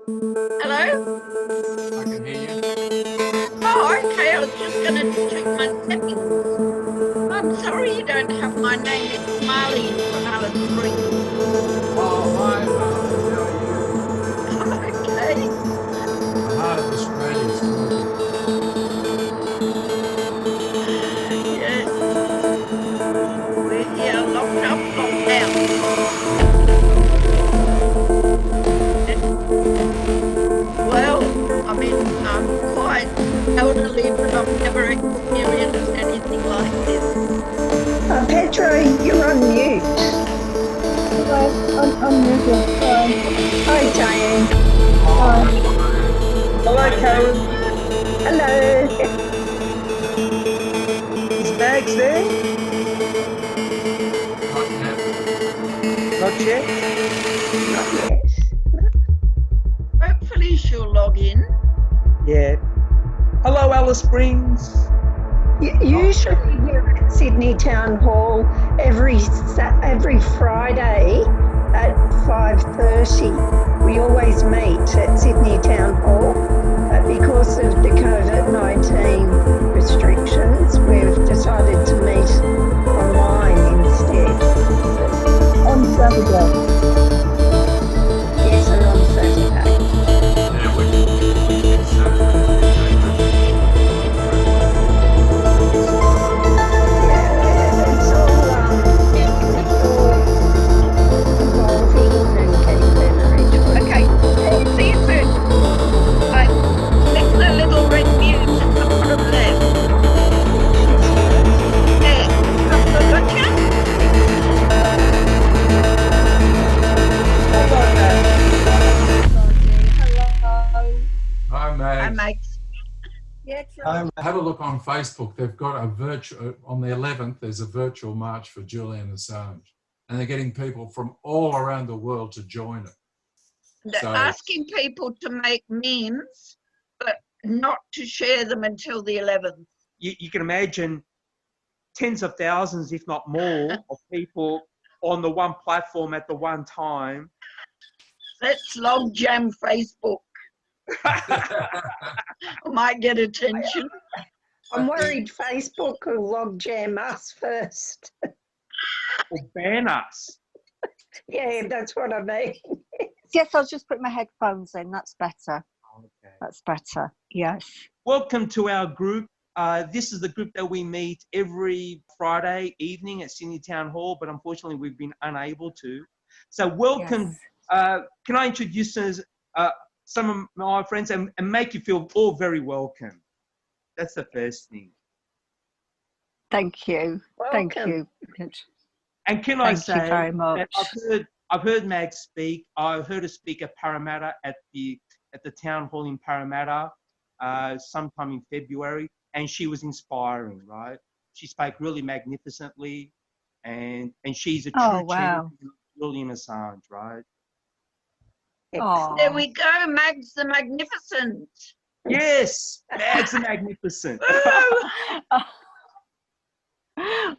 Hello? I can hear you. Oh, okay. I was just going to check my settings. I'm sorry you don't have my name. It's Marlene from Alice Springs. Oh, hi, Marlon. How are you? Okay. The heart of Australia is talking. Yes. We're here locked up, locked down. Well, I mean, I'm quite elderly, but I've never experienced anything like this. Pedro, you're on mute. Hello, I'm muted. Sorry. Hi, Diane. Oh, Hello, Karen. Hello. Is Mags there? not yet. Not yet. Not yet. Hopefully she'll log in. Yeah. Hello, Alice Springs. Usually we're at Sydney Town Hall every Friday at 5:30. We always meet at Sydney Town Hall, but because of the COVID-19 restrictions, we've decided to meet online instead. On Saturday. Yes, and on Saturday. Yeah, we can Saturday. Yeah, it's all evolving and getting better each week. Okay. See you soon. Bye. Click the little red mute at the bottom left. There. Gotcha? Hello, Mags. Hello. Hi, Hi, Mags. mates. Yeah, Have a look on Facebook. They've got a virtual, on the 11th, there's a virtual march for Julian Assange. And they're getting people from all around the world to join it. They're So- asking people to make memes, but not to share them until the 11th. You can imagine tens of thousands, if not more, of people on the one platform at the one time. Let's log jam Facebook. I might get attention. I'm worried Facebook will log jam us first. Or ban us. Yeah, that's what I mean. yes, I was just putting my headphones in. That's better. Okay. That's better. Yes. Welcome to our group. This is the group that we meet every Friday evening at Sydney Town Hall, but unfortunately we've been unable to. So welcome. Yes. Can I introduce some of my friends and make you feel all very welcome? That's the first thing. Thank you. Thank Welcome. you. And can I Thank you say very much. that I've heard Mag speak. I heard her speak at Parramatta at the town hall in Parramatta sometime in February, and she was inspiring, right? She spoke really magnificently, and she's a true Oh, wow. champion of Julian Assange, right? Oh, There we go, Mags the Magnificent. Yes, Mags the Magnificent. Woo!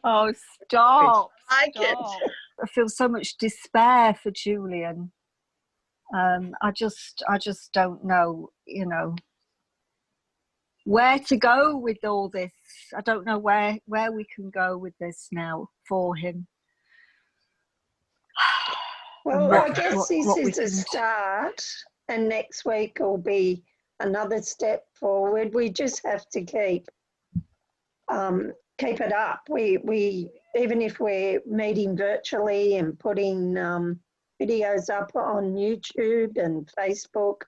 oh, stop. I like it. Stop. I feel so much despair for Julian. I just don't know, where to go with all this. I don't know where we can go with this now for him. Well, what- I guess what- this what we is a can- start, and next week will be another step forward. We just have to keep it up. We even if we're meeting virtually and putting videos up on YouTube and Facebook,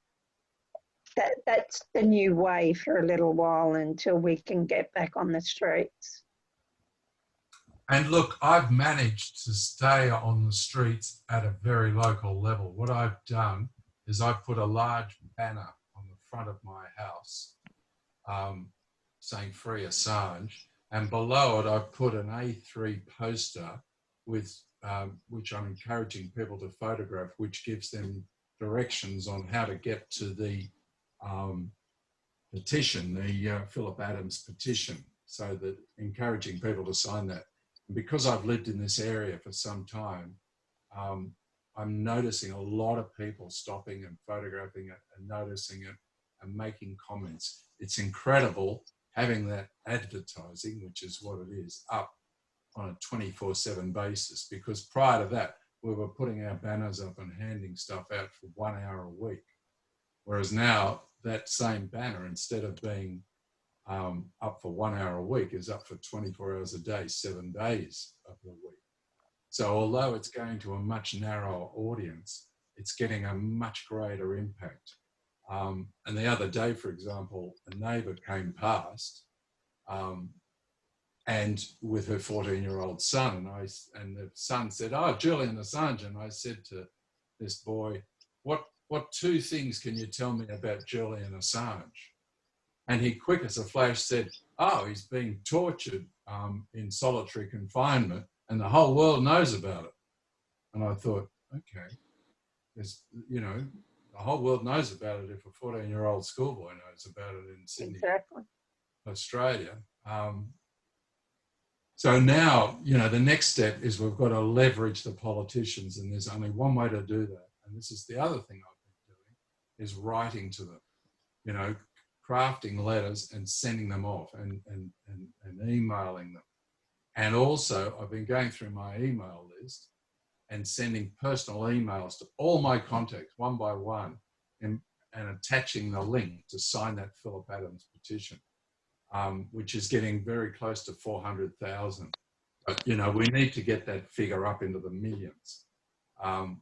that's the new way for a little while until we can get back on the streets. And look, I've managed to stay on the streets at a very local level. What I've done is I've put a large banner on the front of my house saying Free Assange, and below it I've put an A3 poster with which I'm encouraging people to photograph, which gives them directions on how to get to the petition, the Philip Adams petition, so that encouraging people to sign that. And because I've lived in this area for some time, I'm noticing a lot of people stopping and photographing it and noticing it and making comments. It's incredible having that advertising, which is what it is, up on a 24/7 basis, because prior to that, we were putting our banners up and handing stuff out for 1 hour a week. Whereas now that same banner, instead of being up for 1 hour a week, is up for 24 hours a day, 7 days of the week. So although it's going to a much narrower audience, it's getting a much greater impact. And the other day, for example, a neighbour came past and with her 14-year-old son, and the son said, "Oh, Julian Assange." And I said to this boy, what 2 things can you tell me about Julian Assange? And he, quick as a flash, said, "Oh, he's being tortured in solitary confinement, and the whole world knows about it." And I thought, okay, there's, you know, the whole world knows about it if a 14-year-old schoolboy knows about it in Sydney, Exactly. Australia. So now, you know, the next step is we've got to leverage the politicians, and there's only one way to do that. And this is the other thing I've been doing, is writing to them, you know, crafting letters and sending them off and emailing them. And also I've been going through my email list and sending personal emails to all my contacts one by one and attaching the link to sign that Philip Adams petition, which is getting very close to 400,000. But, you know, we need to get that figure up into the millions.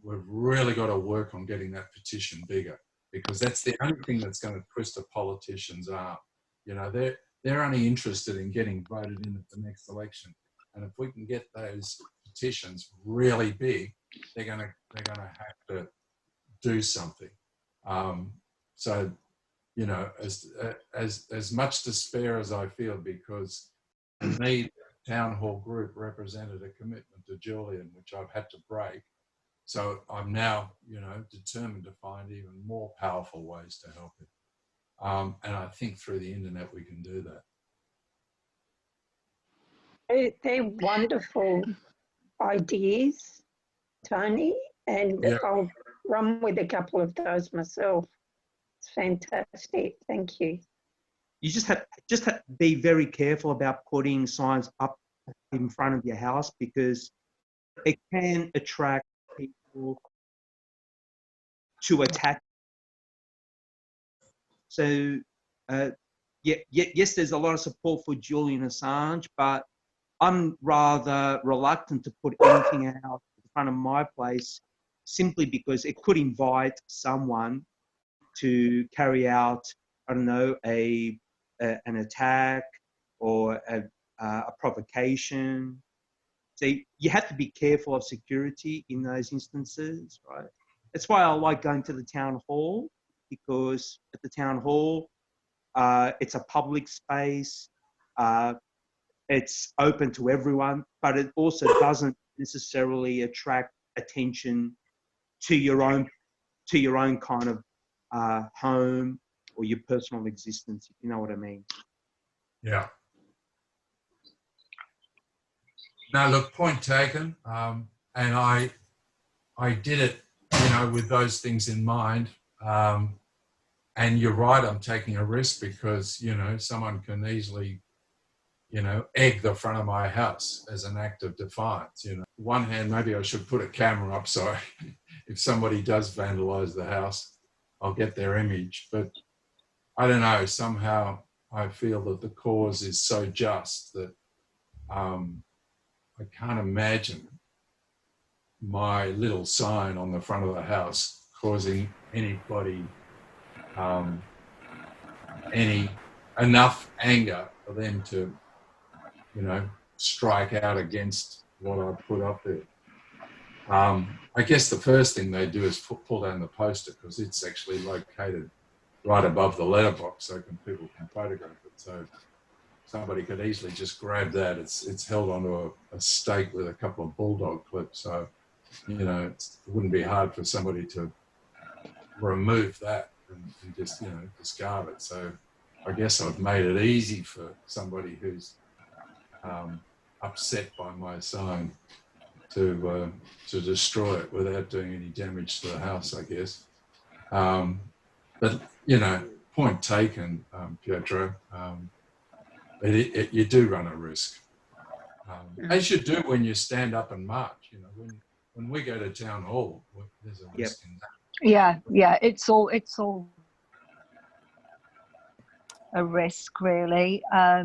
We've really got to work on getting that petition bigger, because that's the only thing that's going to twist a politician's arm. You know, they're only interested in getting voted in at the next election. And if we can get those petitions really big, they're going to have to do something. So, you know, as much despair as I feel, because to me, the town hall group represented a commitment to Julian, which I've had to break. So I'm now, you know, determined to find even more powerful ways to help it. And I think through the internet we can do that. They're wonderful ideas, Tony, and Yeah. I'll run with a couple of those myself. It's fantastic. Thank you. You just have to be very careful about putting signs up in front of your house, because it can attract people to attack. So, yes, there's a lot of support for Julian Assange, but I'm rather reluctant to put anything out in front of my place, simply because it could invite someone to carry out, I don't know, an attack or a provocation. So you have to be careful of security in those instances, right? That's why I like going to the town hall, because at the town hall, it's a public space. It's open to everyone, but it also doesn't necessarily attract attention to your own kind of home or your personal existence, if you know what I mean. Yeah. No, look, point taken. And I did it, you know, with those things in mind. And you're right, I'm taking a risk because, you know, someone can easily, you know, egg the front of my house as an act of defiance. You know, one hand, maybe I should put a camera up so if somebody does vandalize the house, I'll get their image. But I don't know, somehow I feel that the cause is so just that I can't imagine my little sign on the front of the house causing anybody enough anger for them to, you know, strike out against what I put up there. I guess the first thing they do is pull down the poster, because it's actually located right above the letterbox, so people can photograph it. So somebody could easily just grab that. It's held onto a stake with a couple of bulldog clips, so, you know, it wouldn't be hard for somebody to remove that and just, you know, discard it. So I guess I've made it easy for somebody who's upset by my sign to destroy it without doing any damage to the house, I guess. But you know, point taken, Pietro. You do run a risk, as you do when you stand up and march. You know, when we go to town hall, there's a risk in that. Yeah, it's all a risk, really. I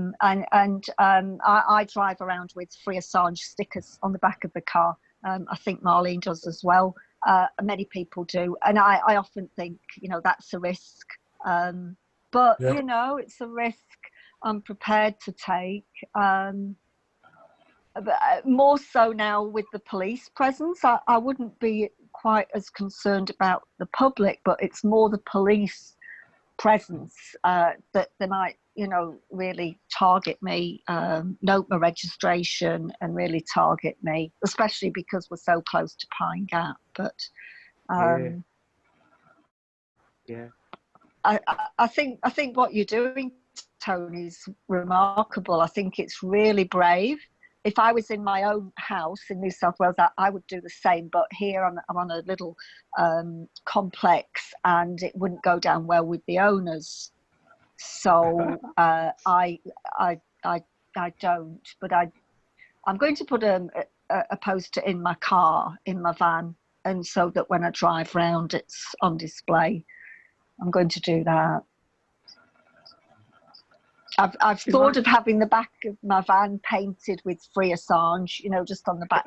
drive around with Free Assange stickers on the back of the car. I think Marlene does as well. Many people do, and I often think, you know, that's a risk. But Yep. you know, it's a risk I'm prepared to take. But more so now with the police presence. I wouldn't be quite as concerned about the public, but it's more the police presence that they might, you know, really target me, note my registration and really target me, especially because we're so close to Pine Gap. But I think what you're doing, Tony, is remarkable. I think it's really brave. If I was in my own house in New South Wales, I would do the same. But here I'm on a little complex, and it wouldn't go down well with the owners. So I don't. But I'm going to put a poster in my car, in my van, and so that when I drive round, it's on display. I'm going to do that. I've thought of having the back of my van painted with Free Assange, you know, just on the back.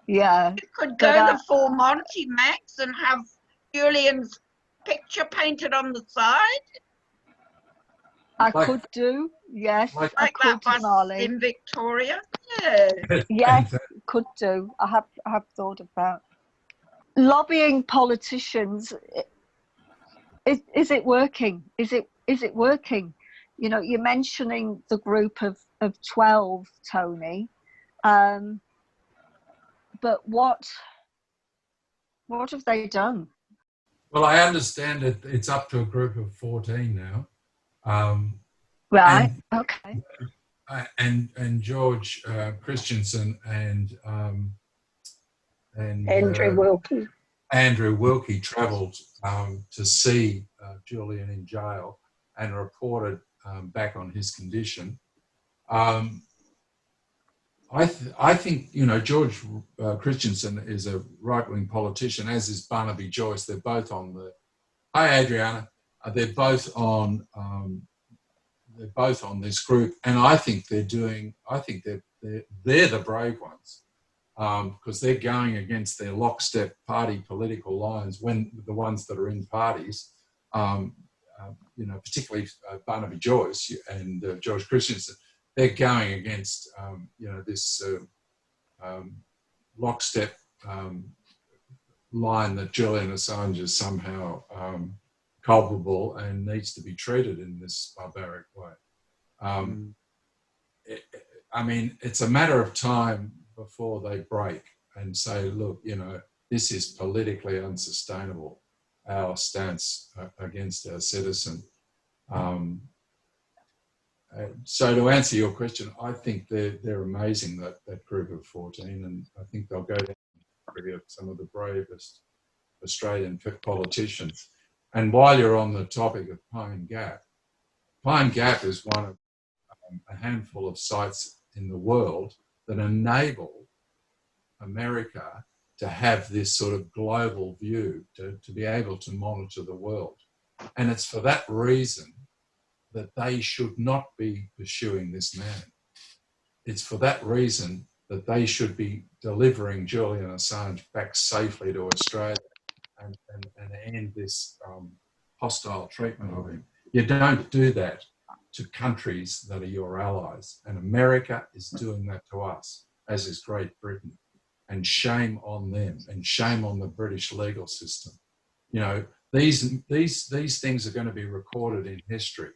Yeah. You could go to Full Monty, Max, and have Julian's picture painted on the side. I could do, yes. Like I could, that bus Marley. in Victoria. Yeah. Yes, could do. I have thought of that. Lobbying politicians, is it working? Is it working? You know, you're mentioning the group of 12, Tony, but what have they done? Well, I understand that it's up to a group of 14 now. Right. Okay. And George Christensen and Andrew Wilkie. Andrew Wilkie travelled to see Julian in jail and reported back on his condition. I think, you know, George Christensen is a right-wing politician, as is Barnaby Joyce. They're both on the. Hi, Adriana. They're both on. They're both on this group, and I think they're doing. I think they're the brave ones, because they're going against their lockstep party political lines. When the ones that are in parties. You know, particularly Barnaby Joyce and George Christensen, they're going against, you know, this lockstep line that Julian Assange is somehow culpable and needs to be treated in this barbaric way. I mean, it's a matter of time before they break and say, look, you know, this is politically unsustainable. Our stance against our citizen. So to answer your question, I think they're amazing, that group of 14, and I think they'll go down with some of the bravest Australian politicians. And while you're on the topic of Pine Gap is one of a handful of sites in the world that enable America to have this sort of global view, to be able to monitor the world. And it's for that reason that they should not be pursuing this man. It's for that reason that they should be delivering Julian Assange back safely to Australia and end this hostile treatment of him. You don't do that to countries that are your allies. And America is doing that to us, as is Great Britain. And shame on them, and shame on the British legal system. You know, these things are going to be recorded in history,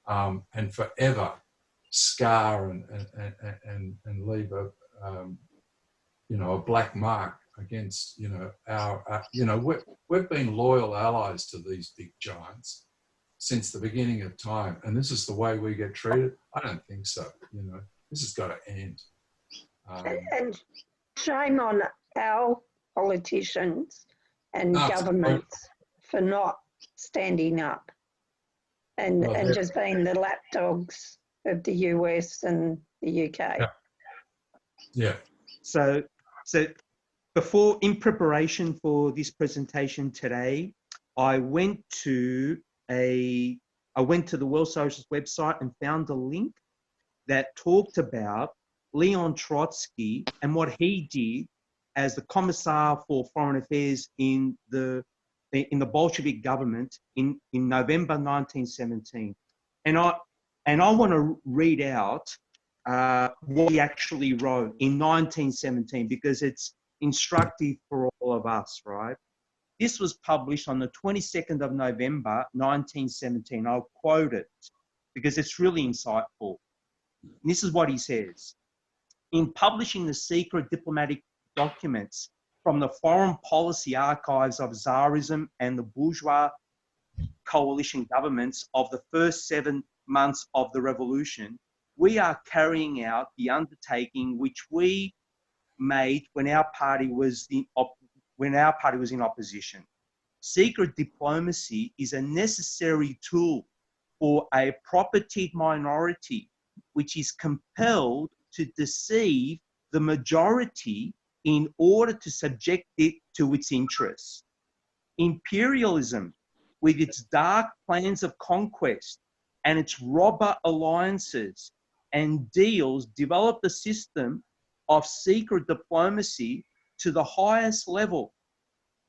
and forever scar and leave a you know, a black mark against, you know, our you know, we've been loyal allies to these big giants since the beginning of time, and this is the way we get treated. I don't think so. You know, this has got to end. shame on our politicians and Absolutely. governments for not standing up and, Well, and just being the lapdogs of the US and the UK. Yeah. Yeah. So in preparation for this presentation today, I went to the World Socialist website and found a link that talked about Leon Trotsky and what he did as the Commissar for Foreign Affairs in the Bolshevik government in November 1917. And I want to read out what he actually wrote in 1917 because it's instructive for all of us, right? This was published on the 22nd of November 1917. I'll quote it because it's really insightful. And this is what he says. In publishing the secret diplomatic documents from the foreign policy archives of Tsarism and the bourgeois coalition governments of the first 7 months of the revolution, we are carrying out the undertaking which we made when our party was in opposition. Secret diplomacy is a necessary tool for a propertied minority which is compelled to deceive the majority in order to subject it to its interests. Imperialism, with its dark plans of conquest and its robber alliances and deals, developed a system of secret diplomacy to the highest level.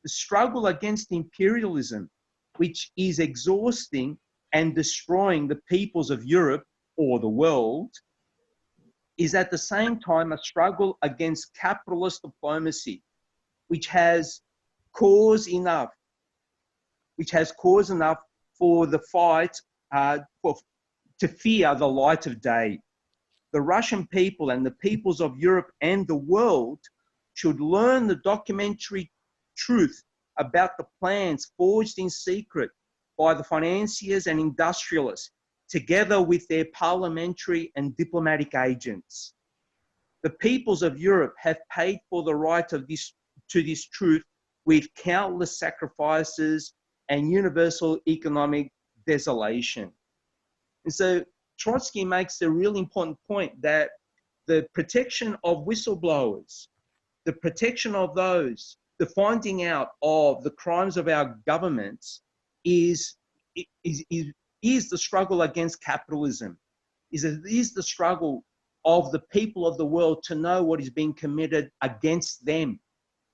The struggle against imperialism, which is exhausting and destroying the peoples of Europe or the world, is at the same time a struggle against capitalist diplomacy, which has cause enough for the fight to fear the light of day. The Russian people and the peoples of Europe and the world should learn the documentary truth about the plans forged in secret by the financiers and industrialists, together with their parliamentary and diplomatic agents. The peoples of Europe have paid for the right to this truth with countless sacrifices and universal economic desolation. And so Trotsky makes a really important point that the protection of whistleblowers, the protection of those, the finding out of the crimes of our governments is the struggle against capitalism, is the struggle of the people of the world to know what is being committed against them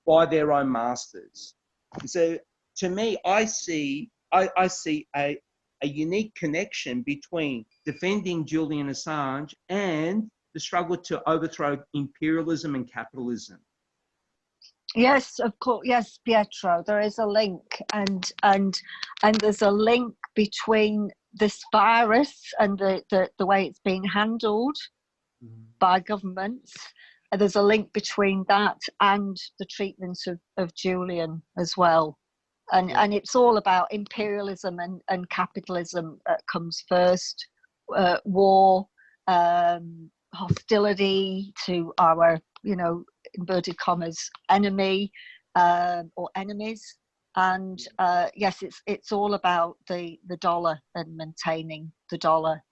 by their own masters. And so to me, I see a unique connection between defending Julian Assange and the struggle to overthrow imperialism and capitalism. Yes, of course. Yes, Pietro, there is a link, and there's a link between this virus and the way it's being handled by governments. And there's a link between that and the treatment of Julian as well. And it's all about imperialism and capitalism comes first. War, hostility to our, inverted commas, enemy or enemies. And yes, it's all about the dollar and maintaining the dollar.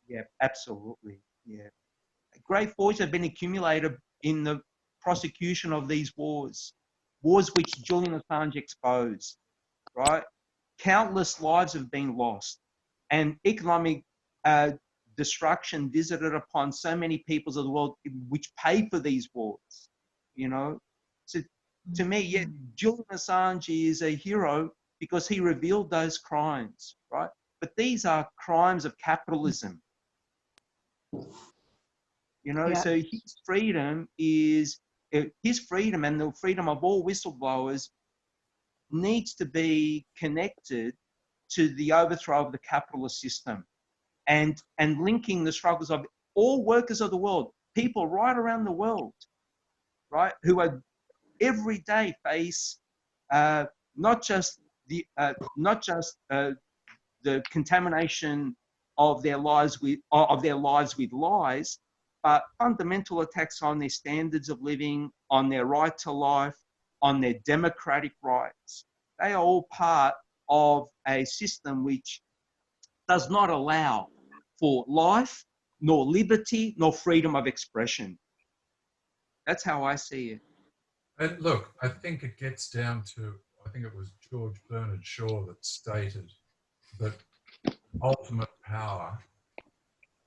Yeah, absolutely. Yeah. Great fortunes have been accumulated in the prosecution of these wars which Julian Assange exposed, right? Countless lives have been lost and economic destruction visited upon so many peoples of the world which pay for these wars, So to me, yeah, Julian Assange is a hero because he revealed those crimes, right? But these are crimes of capitalism. Yeah. So his freedom and the freedom of all whistleblowers needs to be connected to the overthrow of the capitalist system and linking the struggles of all workers of the world, people right around the world, right, who are every day face not just the contamination of their lives with lies, but fundamental attacks on their standards of living, on their right to life, on their democratic rights. They are all part of a system which does not allow for life, nor liberty, nor freedom of expression. That's how I see it. And look, I think it gets down to, I think it was George Bernard Shaw that stated that ultimate power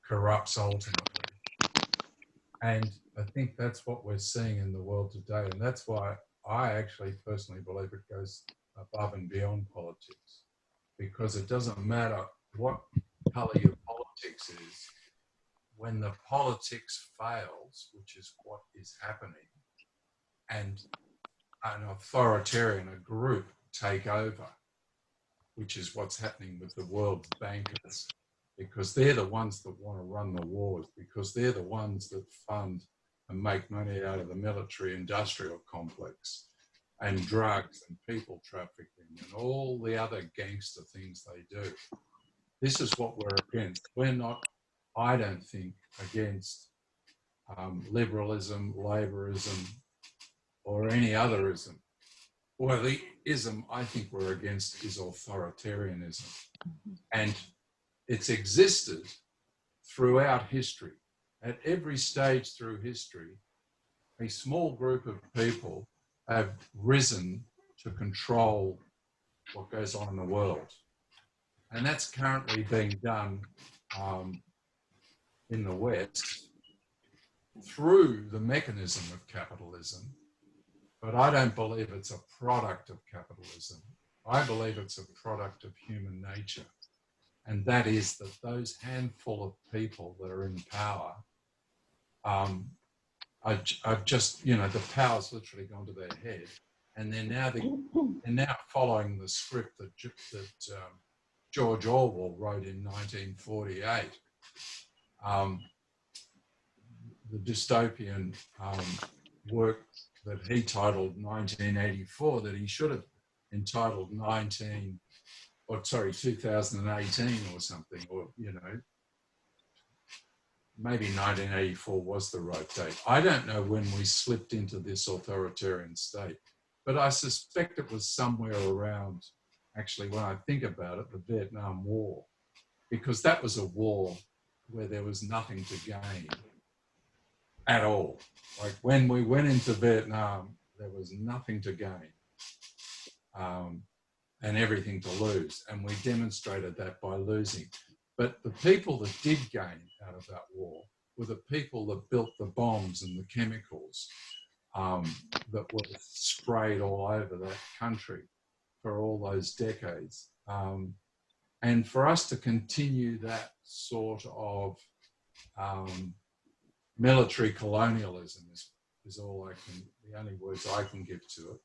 corrupts ultimately. And I think that's what we're seeing in the world today. And that's why I actually personally believe it goes above and beyond politics, because it doesn't matter what colour your politics is, when the politics fails, which is what is happening, and an authoritarian, a group take over, which is what's happening with the world's bankers, because they're the ones that want to run the wars, because they're the ones that fund and make money out of the military industrial complex and drugs and people trafficking and all the other gangster things they do. This is what we're against. We're not, I don't think, against liberalism, labourism, or any other ism. Well, the ism I think we're against is authoritarianism. And it's existed throughout history. At every stage through history, a small group of people have risen to control what goes on in the world. And that's currently being done in the West through the mechanism of capitalism. But I don't believe it's a product of capitalism. I believe it's a product of human nature. And that is that those handful of people that are in power, I've just, you know, the power's literally gone to their head. And they're now following the script that George Orwell wrote in 1948. The dystopian work that he titled 1984, that he should have entitled 2018 or something, or, you know, maybe 1984 was the right date. I don't know when we slipped into this authoritarian state, but I suspect it was somewhere around, actually, when I think about it, the Vietnam War, because that was a war where there was nothing to gain at all. Like when we went into Vietnam, there was nothing to gain and everything to lose. And we demonstrated that by losing. But the people that did gain out of that war were the people that built the bombs and the chemicals that were sprayed all over that country for all those decades. And for us to continue that sort of military colonialism is all the only words I can give to it,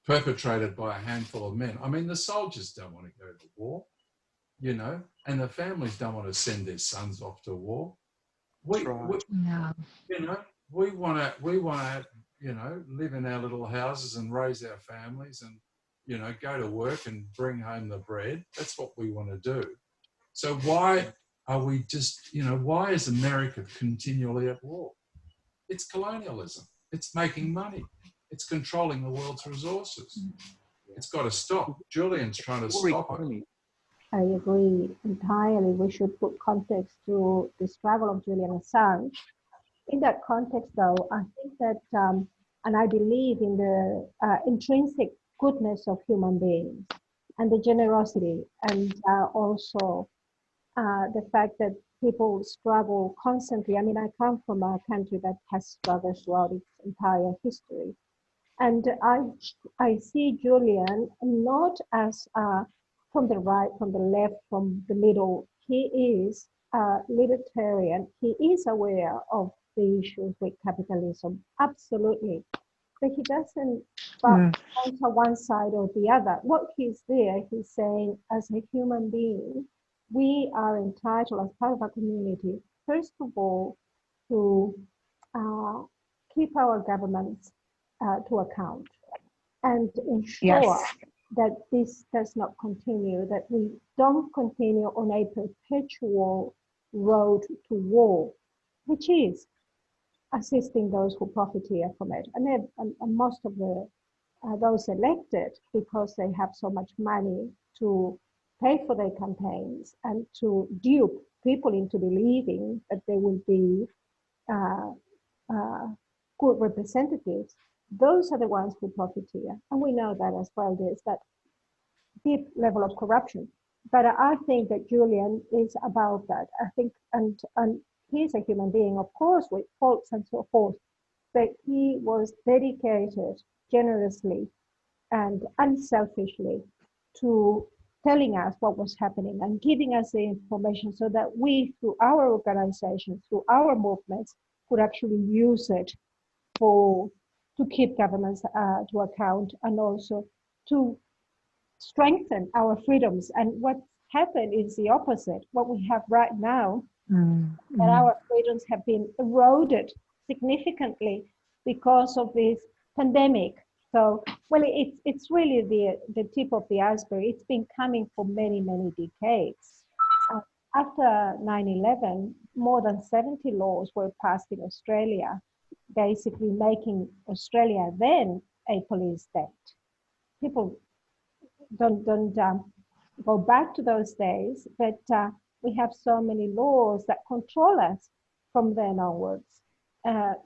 perpetrated by a handful of men. I mean, the soldiers don't want to go to war, you know, and the families don't want to send their sons off to war. We you know, we want to, you know, live in our little houses and raise our families and, you know, go to work and bring home the bread. That's what we want to do. So why are we just, you know, why is America continually at war? It's colonialism. It's making money. It's controlling the world's resources. It's got to stop. Julian's trying to stop it. I agree entirely. We should put context to this travel of Julian Assange. In that context, though, I think that, and I believe in the intrinsic goodness of human beings and the generosity, and also the fact that people struggle constantly. I mean, I come from a country that has struggled throughout its entire history. And I see Julian not as from the right, from the left, from the middle. He is a libertarian. He is aware of the issues with capitalism, absolutely. But he doesn't answer one side or the other. What he's saying, as a human being, we are entitled as part of a community, first of all, to keep our governments to account and ensure that this does not continue, that we don't continue on a perpetual road to war, which is assisting those who profiteer from it. And most of the those elected, because they have so much money to pay for their campaigns and to dupe people into believing that they will be good representatives, those are the ones who profiteer. And we know that as well. There's that deep level of corruption. But I think that Julian is about that. I think, and he's a human being, of course, with faults and so forth, but he was dedicated generously and unselfishly to telling us what was happening and giving us the information so that we, through our organizations, through our movements, could actually use it to keep governments to account and also to strengthen our freedoms. And what happened is the opposite. What we have right now, that our freedoms have been eroded significantly because of this pandemic. So, well, it's really the tip of the iceberg. It's been coming for many, many decades. After 9/11, more than 70 laws were passed in Australia, basically making Australia then a police state. People don't go back to those days, but we have so many laws that control us from then onwards.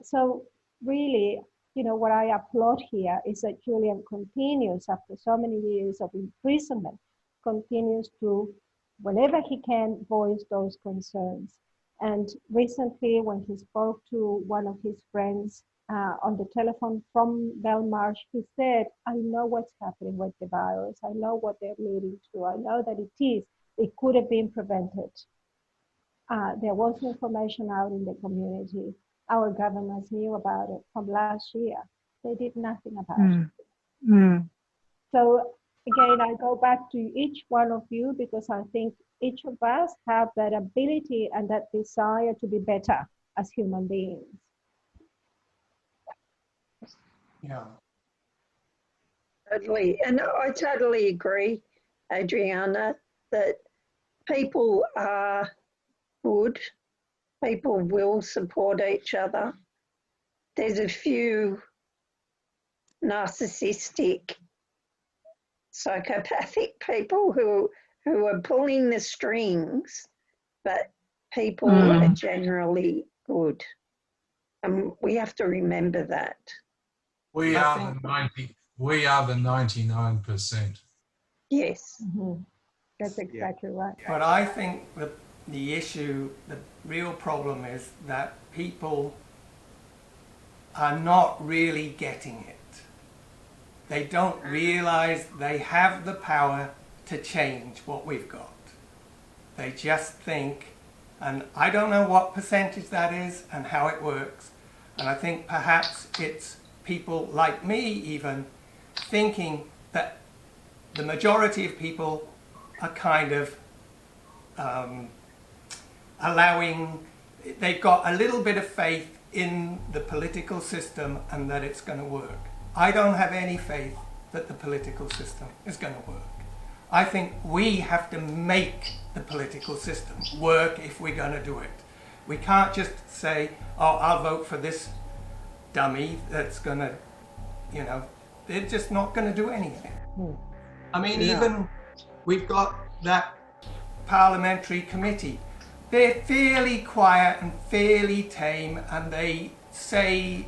So really, what I applaud here is that Julian continues, after so many years of imprisonment, continues to, whenever he can, voice those concerns. And recently, when he spoke to one of his friends on the telephone from Belmarsh, he said, I know what's happening with the virus. I know what they're leading to. I know that it could have been prevented. There was information out in the community. Our governments knew about it from last year. They did nothing about it. So again, I go back to each one of you because I think each of us have that ability and that desire to be better as human beings. Yeah. Totally. And I totally agree, Adriana, that people are good. People will support each other. There's a few narcissistic, psychopathic people who are pulling the strings, but people are generally good. And we have to remember that. We are the 99%. Yes. That's exactly right. But I think the issue, the real problem is that people are not really getting it. They don't realize they have the power to change what we've got. They just think, and I don't know what percentage that is and how it works, and I think perhaps it's people like me even thinking that the majority of people are kind of they've got a little bit of faith in the political system and that it's going to work. I don't have any faith that the political system is going to work. I think we have to make the political system work if we're going to do it. We can't just say, oh, I'll vote for this dummy that's going to, they're just not going to do anything. I mean, even we've got that parliamentary committee. They're fairly quiet and fairly tame, and they say,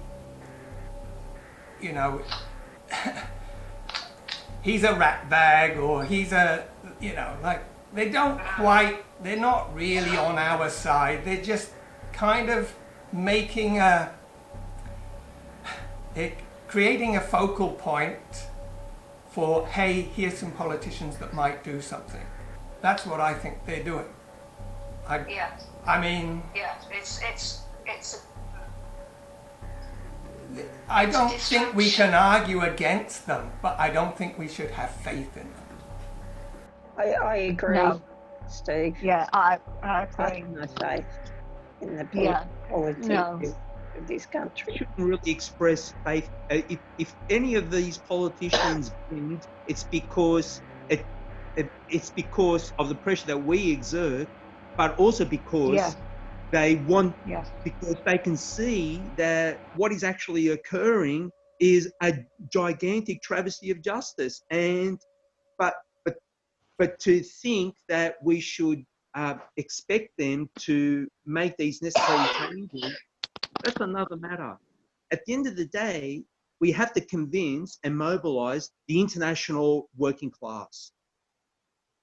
he's a rat bag, or he's a, they're not really on our side. They're just kind of creating a focal point for, hey, here's some politicians that might do something. That's what I think they're doing. I don't think we can argue against them, but I don't think we should have faith in them. I agree, Steve. Yeah, I agree. I have no faith in the politics of this country. We shouldn't really express faith. If any of these politicians win, it's because of the pressure that we exert, but also because They want, Yes. because they can see that what is actually occurring is a gigantic travesty of justice. And but but but to think that we should expect them to make these necessary changes, that's another matter. At the end of the day, we have to convince and mobilize the international working class.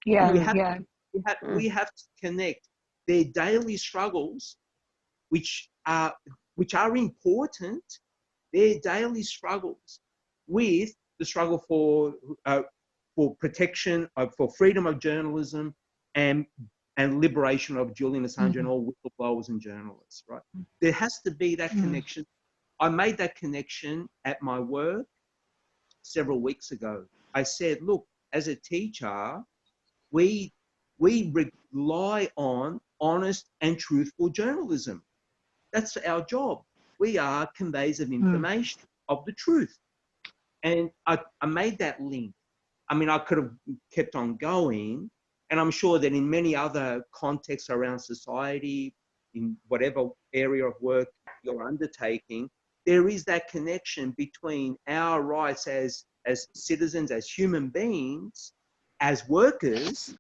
Yeah, We have, yeah. we have to connect their daily struggles, which are important, their daily struggles, with the struggle for protection, for freedom of journalism, and liberation of Julian Assange and all whistleblowers and journalists. Right? There has to be that connection. I made that connection at my work several weeks ago. I said, look, as a teacher, we rely on honest and truthful journalism. That's our job. We are conveyors of information, of the truth. And I made that link. I mean, I could have kept on going, and I'm sure that in many other contexts around society, in whatever area of work you're undertaking, there is that connection between our rights as citizens, as human beings, as workers,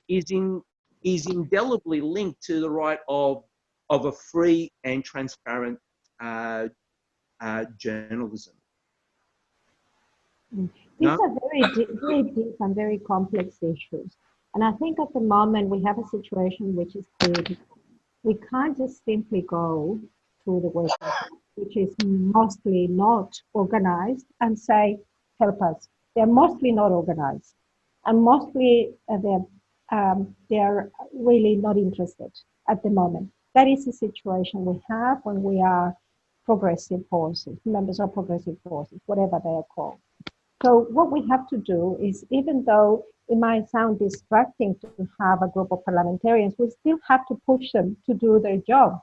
is indelibly linked to the right of a free and transparent journalism. These are very deep and very complex issues. And I think at the moment we have a situation which is clear. We can't just simply go to the working class, which is mostly not organized, and say, help us. They're mostly not organized. And mostly they're really not interested at the moment. That is the situation we have when we are progressive forces, members of progressive forces, whatever they are called. So what we have to do is, even though it might sound distracting to have a group of parliamentarians, we still have to push them to do their job.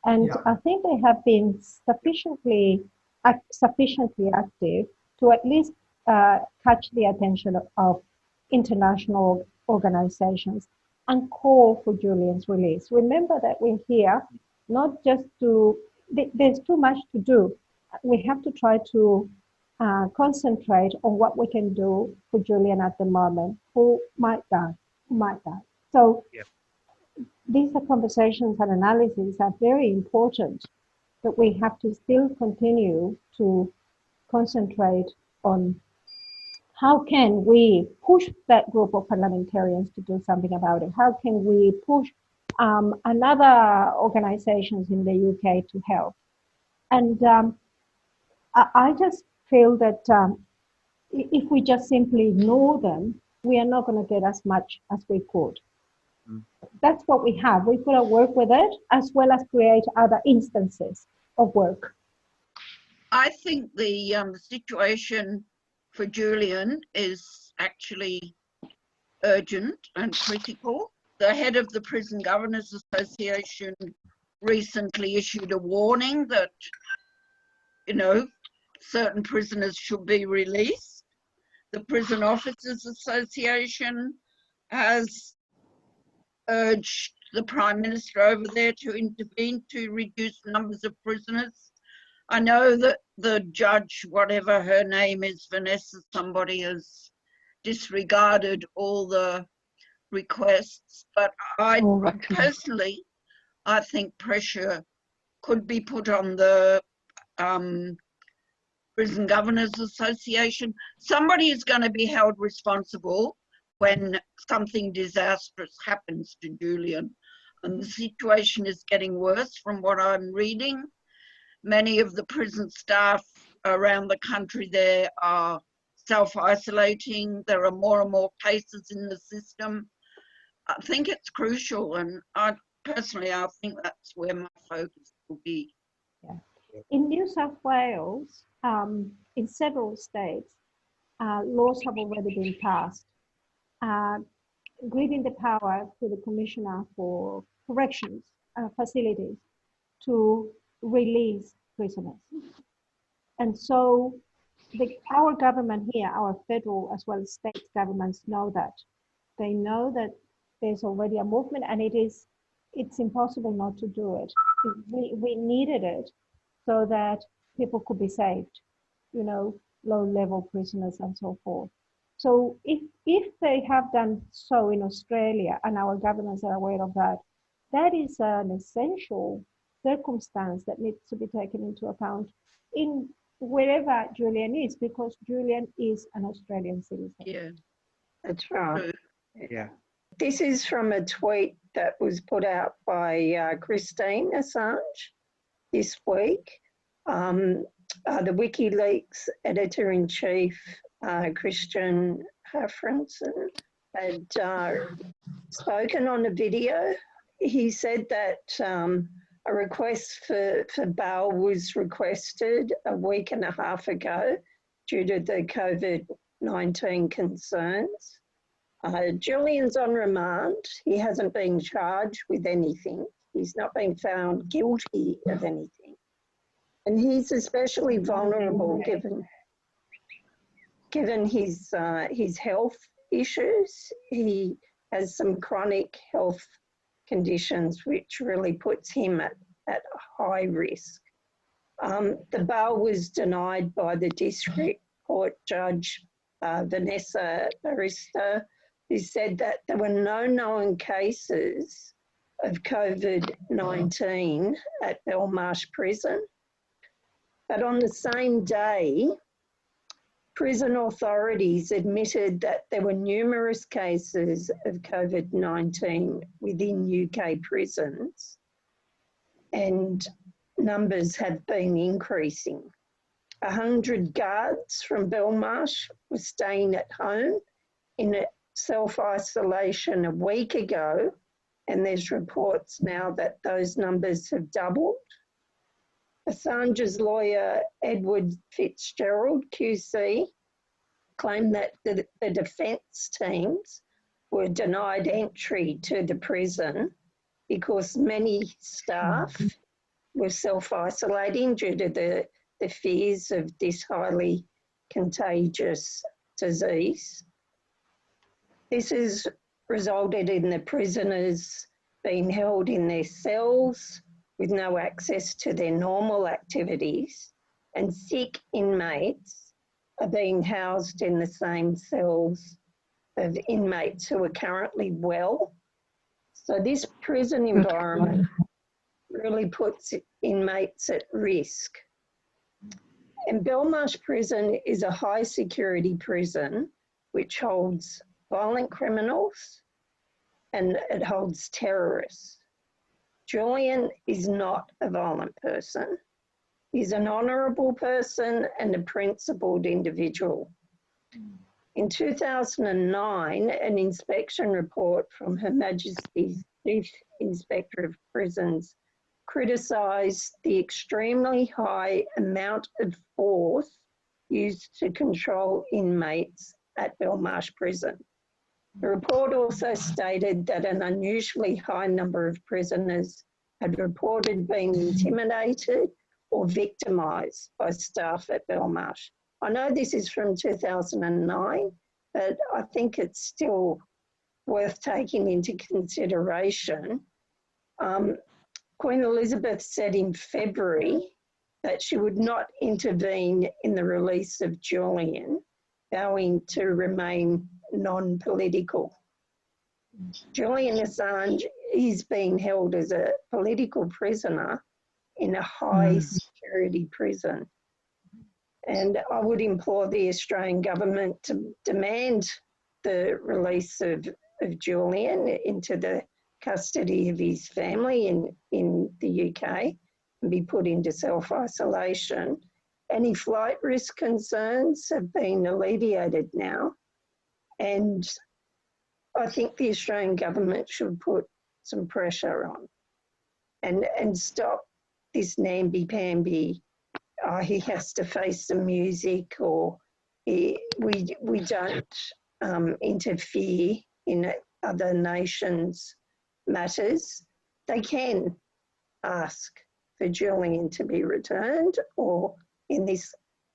And I think they have been sufficiently active to at least catch the attention of international organizations and call for Julian's release. Remember that we're here not just to, there's too much to do. We have to try to concentrate on what we can do for Julian at the moment, who might die. So these are conversations and analyses are very important, but we have to still continue to concentrate on how can we push that group of parliamentarians to do something about it? How can we push another organizations in the UK to help? And I just feel that if we just simply ignore them, we are not going to get as much as we could. That's what we have. We've got to work with it as well as create other instances of work. I think the situation for Julian is actually urgent and critical. The head of the Prison Governors Association recently issued a warning that, you know, certain prisoners should be released. The Prison Officers Association has urged the Prime Minister over there to intervene to reduce numbers of prisoners. I know that the judge, whatever her name is, Vanessa somebody, has disregarded all the requests, but personally, I think pressure could be put on the Prison Governors Association. Somebody is going to be held responsible when something disastrous happens to Julian. And the situation is getting worse from what I'm reading. Many of the prison staff around the country there are self-isolating. There are more and more cases in the system. I think it's crucial, and I think that's where my focus will be. Yeah. In New South Wales, in several states, laws have already been passed, giving the power to the Commissioner for Corrections Facilities to release prisoners. And so our government here, our federal as well as state governments know that. They know that there's already a movement, and it is it's impossible not to do it. We needed it so that people could be saved, you know, low-level prisoners and so forth. So if they have done so in Australia and our governments are aware of that, that is an essential circumstance that needs to be taken into account in wherever Julian is, because Julian is an Australian citizen. Yeah. That's right. Yeah. This is from a tweet that was put out by Christine Assange this week. The WikiLeaks editor-in-chief, Christian Hafrenson, had spoken on a video. He said that a request for bail was requested a week and a half ago due to the COVID-19 concerns. Julian's on remand. He hasn't been charged with anything. He's not been found guilty of anything. And he's especially vulnerable given his health issues. He has some chronic health conditions which really puts him at high risk. The bail was denied by the District Court Judge Vanessa Barrister, who said that there were no known cases of COVID-19 at Belmarsh Prison. But on the same day, prison authorities admitted that there were numerous cases of COVID-19 within UK prisons, and numbers have been increasing. 100 guards from Belmarsh were staying at home in self-isolation a week ago, and there's reports now that those numbers have doubled. Assange's lawyer, Edward Fitzgerald, QC, claimed that the defence teams were denied entry to the prison because many staff were self-isolating due to the fears of this highly contagious disease. This has resulted in the prisoners being held in their cells with no access to their normal activities, and sick inmates are being housed in the same cells of inmates who are currently well. So this prison environment really puts inmates at risk. And Belmarsh Prison is a high security prison which holds violent criminals and it holds terrorists. Julian is not a violent person. He's an honourable person and a principled individual. In 2009, an inspection report from Her Majesty's Chief Inspector of Prisons criticised the extremely high amount of force used to control inmates at Belmarsh Prison. The report also stated that an unusually high number of prisoners had reported being intimidated or victimised by staff at Belmarsh. I know this is from 2009, but I think it's still worth taking into consideration. Queen Elizabeth said in February that she would not intervene in the release of Julian, vowing to remain non-political. Julian Assange is being held as a political prisoner in a high security prison. And I would implore the Australian government to demand the release of Julian into the custody of his family in the UK and be put into self-isolation. Any flight risk concerns have been alleviated now. And I think the Australian government should put some pressure on and stop this namby-pamby, he has to face the music, or we don't interfere in other nations' matters. They can ask for Julian to be returned, or in this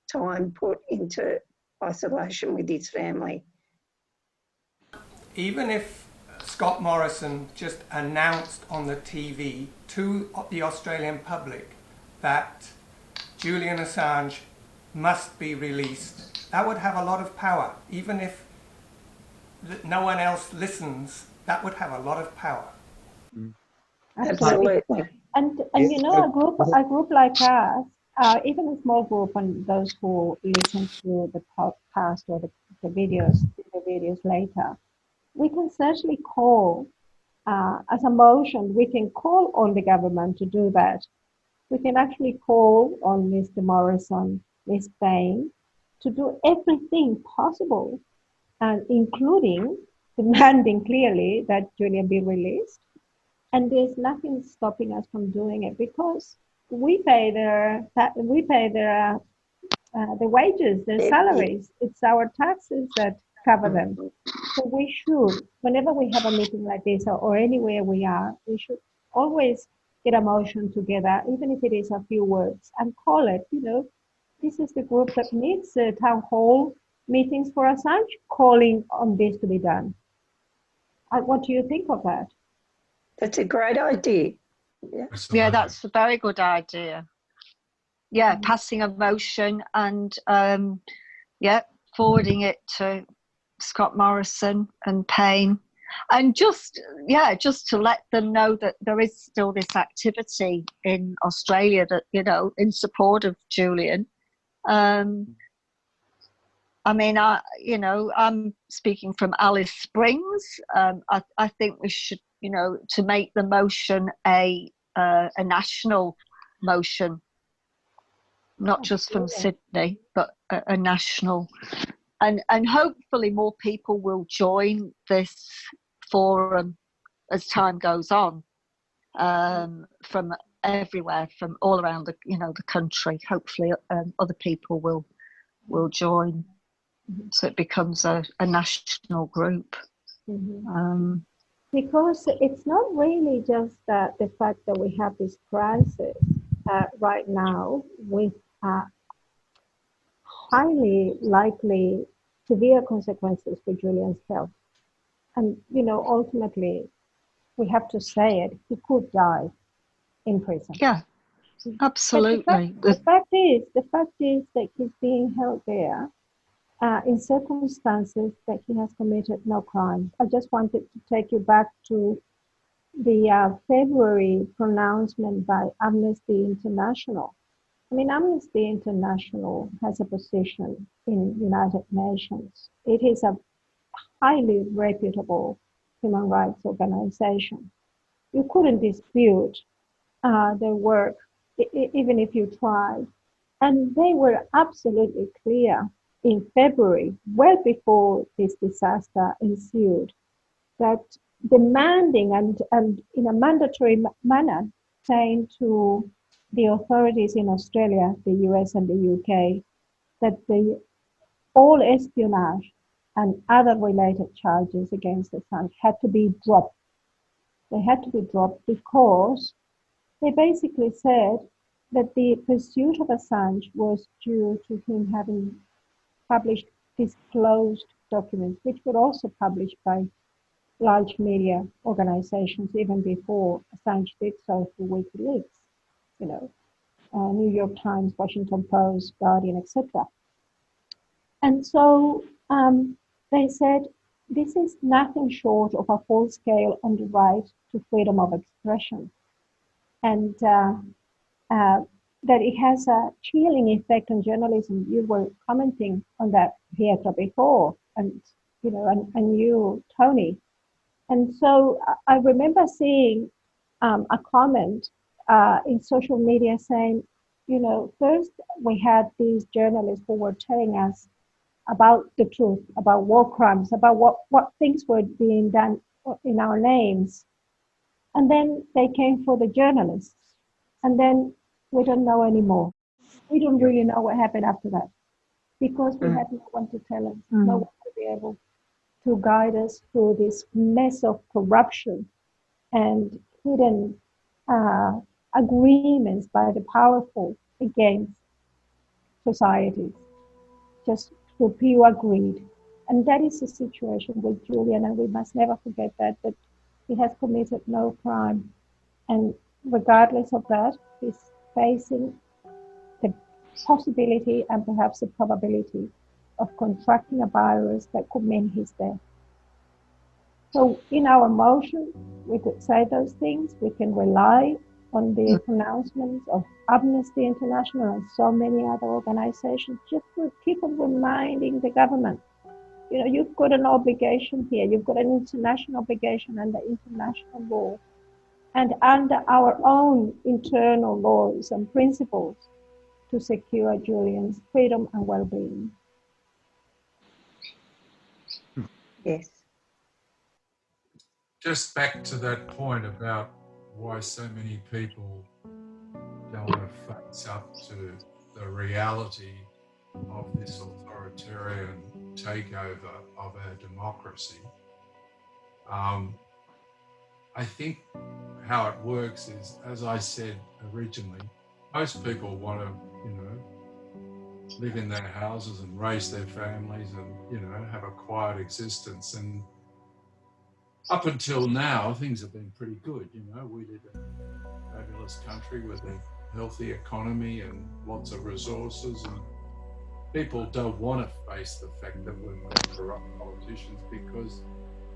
time put into isolation with his family. Even if Scott Morrison just announced on the TV to the Australian public that Julian Assange must be released, that would have a lot of power. Even if no one else listens, that would have a lot of power. Absolutely. And you know, a group like us, even a small group, and those who listen to the podcast or the videos later, we can certainly call, as a motion, we can call on the government to do that. We can actually call on Mr. Morrison, Ms. Bain, to do everything possible, and including demanding clearly that Julian be released. And there's nothing stopping us from doing it, because we pay their wages, their salaries. It's our taxes that cover them. So we should, whenever we have a meeting like this, or anywhere we are, we should always get a motion together, even if it is a few words, and call it, you know, this is the group that meets town hall meetings for Assange, calling on this to be done. What do you think of that? That's a great idea. Yeah, that's a very good idea. Yeah, passing a motion and forwarding it to Scott Morrison and Payne, and just to let them know that there is still this activity in Australia that, you know, in support of Julian. I mean, I'm speaking from Alice Springs. I think we should, you know, to make the motion a national motion, not just from Sydney, but a national. And hopefully more people will join this forum as time goes on, from everywhere, from all around the country. Hopefully other people will join, so it becomes a national group. Mm-hmm. Because it's not really just the fact that we have this crisis right now with highly likely severe consequences for Julian's health. And, you know, ultimately, we have to say it, he could die in prison. Yeah, absolutely. The fact is that he's being held there in circumstances that he has committed no crime. I just wanted to take you back to the February pronouncement by Amnesty International. I mean, Amnesty International has a position in United Nations. It is a highly reputable human rights organization. You couldn't dispute their work, even if you tried. And they were absolutely clear in February, well before this disaster ensued, that demanding and in a mandatory manner saying to the authorities in Australia, the US and the UK, that all espionage and other related charges against Assange had to be dropped. They had to be dropped because they basically said that the pursuit of Assange was due to him having published disclosed documents, which were also published by large media organizations even before Assange did so through WikiLeaks, you know, New York Times, Washington Post, Guardian, etc. And so they said, this is nothing short of a full-scale on the right to freedom of expression. And that it has a chilling effect on journalism. You were commenting on that, Pietro, before, and you know, and you, Tony. And so I remember seeing a comment in social media saying, you know, first we had these journalists who were telling us about the truth, about war crimes, about what things were being done in our names. And then they came for the journalists. And then we don't know anymore. We don't really know what happened after that, because we had no one to tell us, no one to be able to guide us through this mess of corruption and hidden agreements by the powerful against societies, just through pure greed. And that is the situation with Julian, and we must never forget that He has committed no crime. And regardless of that, he's facing the possibility and perhaps the probability of contracting a virus that could mean his death. So in our motion, we could say those things. We can rely on the pronouncements of Amnesty International and so many other organizations, just to keep on reminding the government, you know, you've got an obligation here. You've got an international obligation under international law and under our own internal laws and principles to secure Julian's freedom and well-being. Yes. Just back to that point about why so many people don't want to face up to the reality of this authoritarian takeover of our democracy. I think how it works is, as I said originally, most people want to, you know, live in their houses and raise their families and, you know, have a quiet existence. And up until now, things have been pretty good. You know, we live in a fabulous country with a healthy economy and lots of resources, and people don't want to face the fact that we've got corrupt politicians because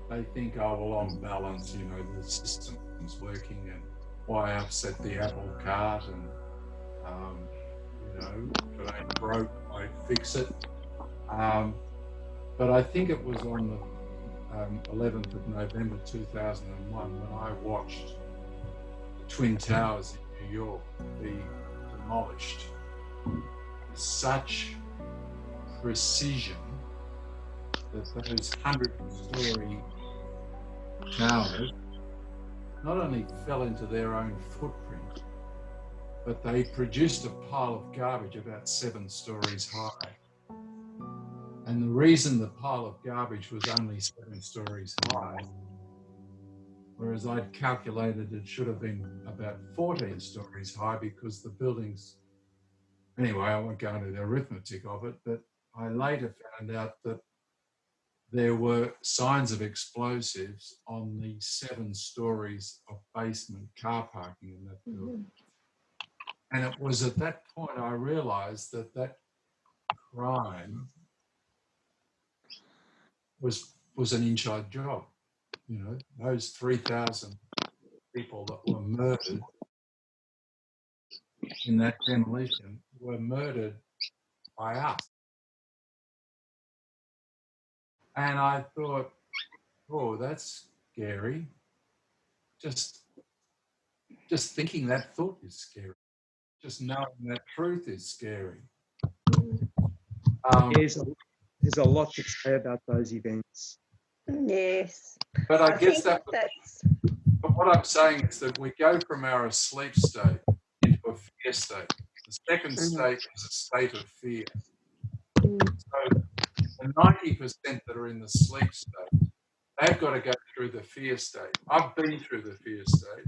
they think, oh, well, on balance, you know, the system's working, and why upset the apple cart, and, you know, if it ain't broke, I fix it. But I think it was on the 11th of November 2001 when I watched the Twin Towers in New York be demolished with such precision that those 100-story towers not only fell into their own footprint, but they produced a pile of garbage about 7 stories high. And the reason the pile of garbage was only 7 stories high, whereas I'd calculated it should have been about 14 stories high because the buildings, anyway, I won't go into the arithmetic of it, but I later found out that there were signs of explosives on the 7 stories of basement car parking in that building. And it was at that point I realized that that crime was an inside job. You know, those 3,000 people that were murdered in that demolition were murdered by us. And I thought, oh, that's scary. Just thinking that thought is scary. Just knowing that truth is scary. There's a lot to say about those events. Yes. But I guess think that's... But what I'm saying is that we go from our asleep state into a fear state. The second state is a state of fear. So the 90% that are in the sleep state, they've got to go through the fear state. I've been through the fear state,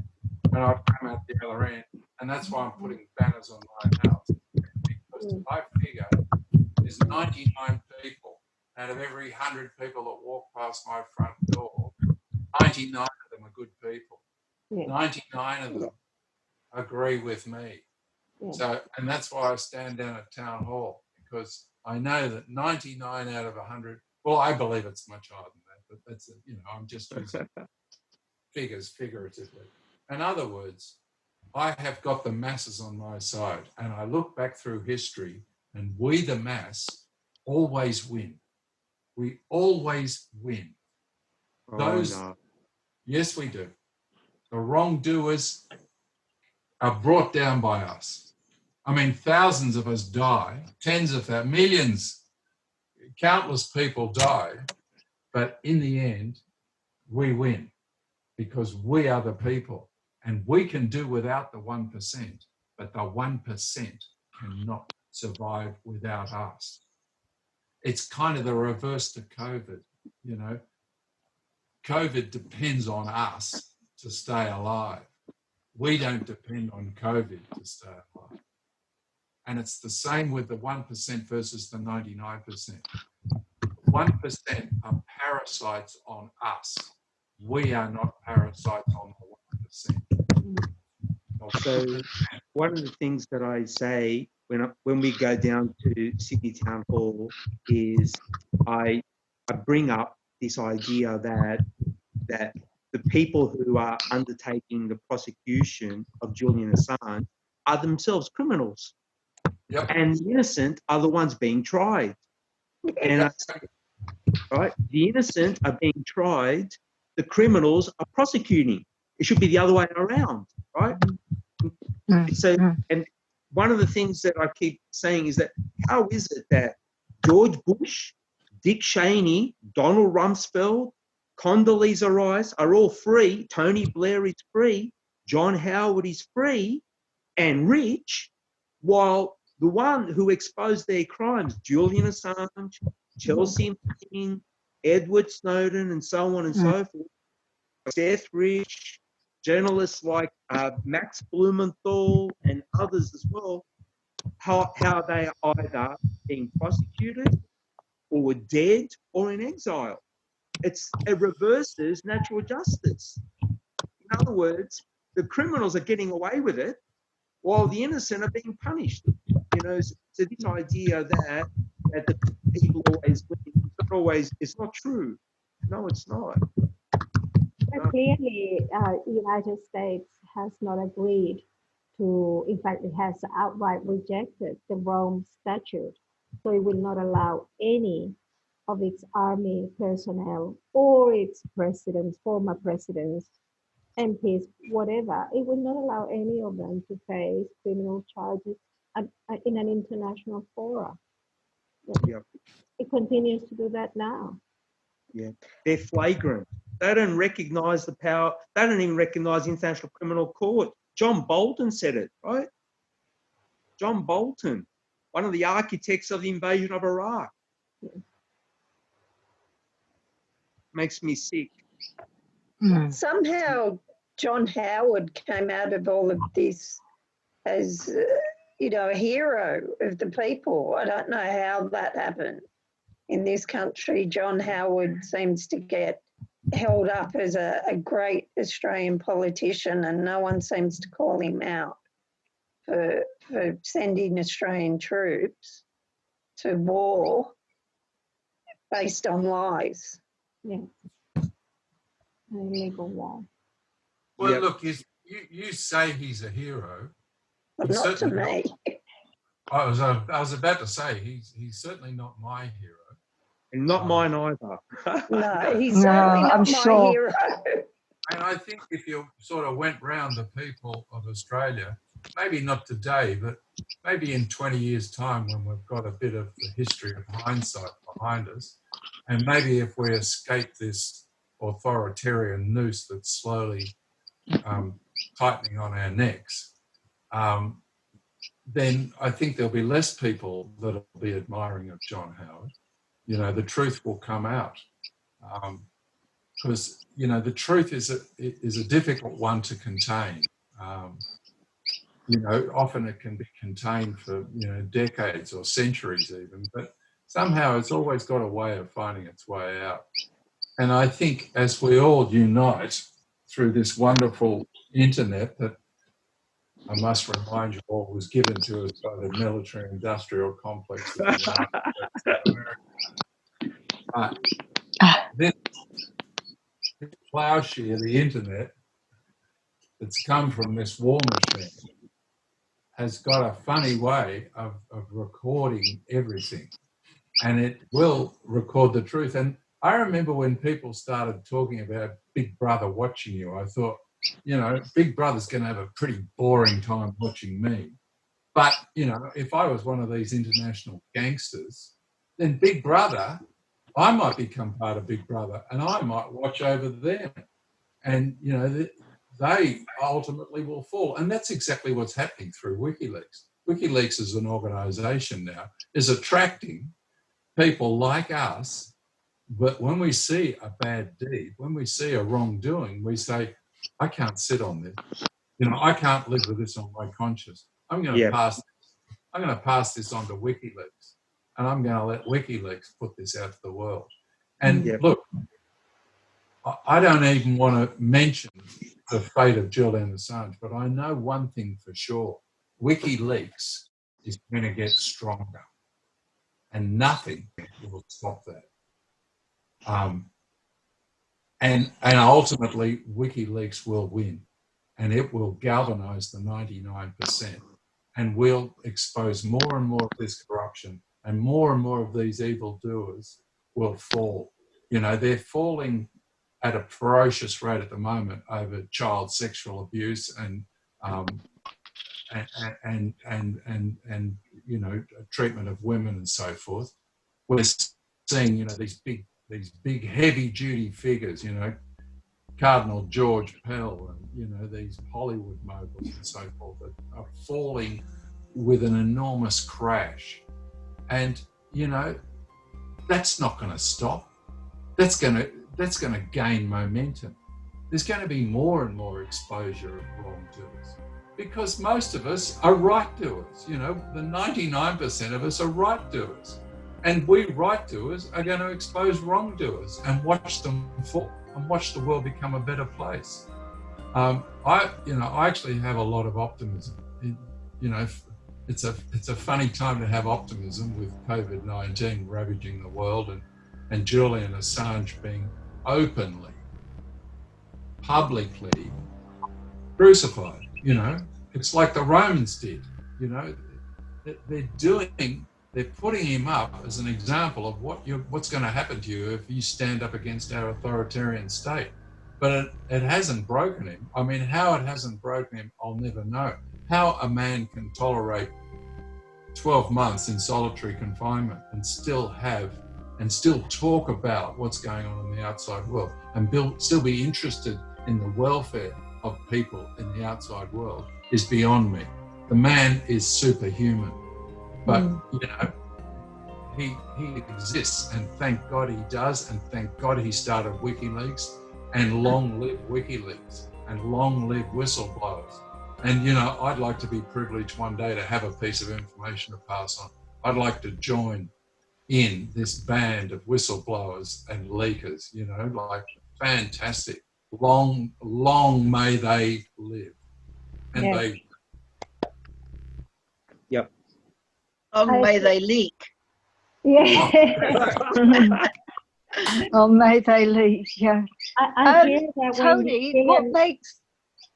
and I've come out the other end, and that's why I'm putting banners on my house, because I figure there's 99 people out of every 100 people that walk past my front door, 99 of them are good people. Yeah. 99 of them agree with me. Yeah. So, and that's why I stand down at town hall, because I know that 99 out of 100, well, I believe it's much higher than that, but that's, you know, I'm just using figures figuratively. In other words, I have got the masses on my side, and I look back through history, and we, the mass, always win. We always win. Yes, we do. The wrongdoers are brought down by us. I mean, thousands of us die, tens of thousands, millions, countless people die, but in the end, we win because we are the people, and we can do without the 1%, but the 1% cannot survive without us. It's kind of the reverse to COVID, you know. COVID depends on us to stay alive. We don't depend on COVID to stay alive. And it's the same with the 1% versus the 99%. 1% are parasites on us. we are not parasites on the 1%. So one of the things that I say when we go down to Sydney Town Hall is I bring up this idea that the people who are undertaking the prosecution of Julian Assange are themselves criminals. Yep. And the innocent are the ones being tried. And right, the innocent are being tried, the criminals are prosecuting. It should be the other way around, right? So, and one of the things that I keep saying is that how is it that George Bush, Dick Cheney, Donald Rumsfeld, Condoleezza Rice are all free, Tony Blair is free, John Howard is free and rich, while the one who exposed their crimes, Julian Assange, Chelsea Manning, Edward Snowden, and so on and so forth, Seth Rich, journalists like Max Blumenthal and others as well, how they are either being prosecuted or dead or in exile. It reverses natural justice. In other words, the criminals are getting away with it while the innocent are being punished. You know, so this idea that the people always win, it's not true. No, it's not. But clearly, United States has not agreed to, in fact, it has outright rejected the Rome Statute. So it will not allow any of its army personnel or its presidents, former presidents, MPs, whatever. It will not allow any of them to face criminal charges in an international forum. Yeah. It continues to do that now. Yeah, they're flagrant. They don't recognise the power. They don't even recognise the International Criminal Court. John Bolton said it, right? John Bolton, one of the architects of the invasion of Iraq. Makes me sick. Somehow John Howard came out of all of this as, a hero of the people. I don't know how that happened. In this country, John Howard seems to get held up as a great Australian politician, and no one seems to call him out for sending Australian troops to war based on lies. Yeah. An illegal war. Well, Yep. look, you say he's a hero. But He's not to certainly me. I was about to say he's certainly not my hero. And not mine either. No, he's certainly not I'm my sure. hero. And I think if you sort of went round the people of Australia, maybe not today, but maybe in 20 years' time when we've got a bit of the history of hindsight behind us, and maybe if we escape this authoritarian noose that's slowly tightening on our necks, then I think there'll be less people that'll be admiring of John Howard. You know, the truth will come out. Because, the truth is a difficult one to contain. Often it can be contained for, decades or centuries even, but somehow it's always got a way of finding its way out. And I think as we all unite through this wonderful internet that I must remind you all was given to us by the military-industrial complex of the United States of America. This plowshare, the internet, that's come from this war machine, has got a funny way of recording everything. And it will record the truth. And I remember when people started talking about Big Brother watching you, I thought, Big Brother's going to have a pretty boring time watching me. But, if I was one of these international gangsters, then Big Brother, I might become part of Big Brother and I might watch over them. And, they ultimately will fall. And that's exactly what's happening through WikiLeaks. WikiLeaks as an organisation now is attracting people like us. But when we see a bad deed, when we see a wrongdoing, we say, I can't sit on this. I can't live with this on my conscience. I'm going to pass this. I'm going to pass this on to WikiLeaks, and I'm going to let WikiLeaks put this out to the world. And look, I don't even want to mention the fate of Julian Assange, but I know one thing for sure. WikiLeaks is going to get stronger, and nothing will stop that. And ultimately, WikiLeaks will win, and it will galvanise the 99%, and will expose more and more of this corruption, and more of these evildoers will fall. You know, they're falling at a ferocious rate at the moment over child sexual abuse and you know, treatment of women and so forth. We're seeing, you know, these big heavy duty figures, you know, Cardinal George Pell and, you know, these Hollywood moguls and so forth that are falling with an enormous crash. And, you know, that's not going to stop. That's going to gain momentum. There's going to be more and more exposure of wrongdoers, because most of us are right doers. You know, the 99% of us are right doers, and we right doers are going to expose wrongdoers and watch them fall and watch the world become a better place. I actually have a lot of optimism. You know, it's a funny time to have optimism with COVID-19 ravaging the world and Julian Assange being openly, publicly crucified. You know, it's like the Romans did. You know, they're putting him up as an example of what's going to happen to you if you stand up against our authoritarian state. But it hasn't broken him. I mean, how it hasn't broken him, I'll never know. How a man can tolerate 12 months in solitary confinement and still talk about what's going on in the outside world and still be interested in the welfare of people in the outside world is beyond me. The man is superhuman, but you know, he exists, and thank God he does, and thank God he started WikiLeaks, and long live WikiLeaks, and long live whistleblowers. And you know, I'd like to be privileged one day to have a piece of information to pass on. I'd like to join in this band of whistleblowers and leakers, you know, like fantastic. Long may they live. And Yeah. they... Yep. Long may they leak. Yeah. Oh, may they leave, yeah. I hear that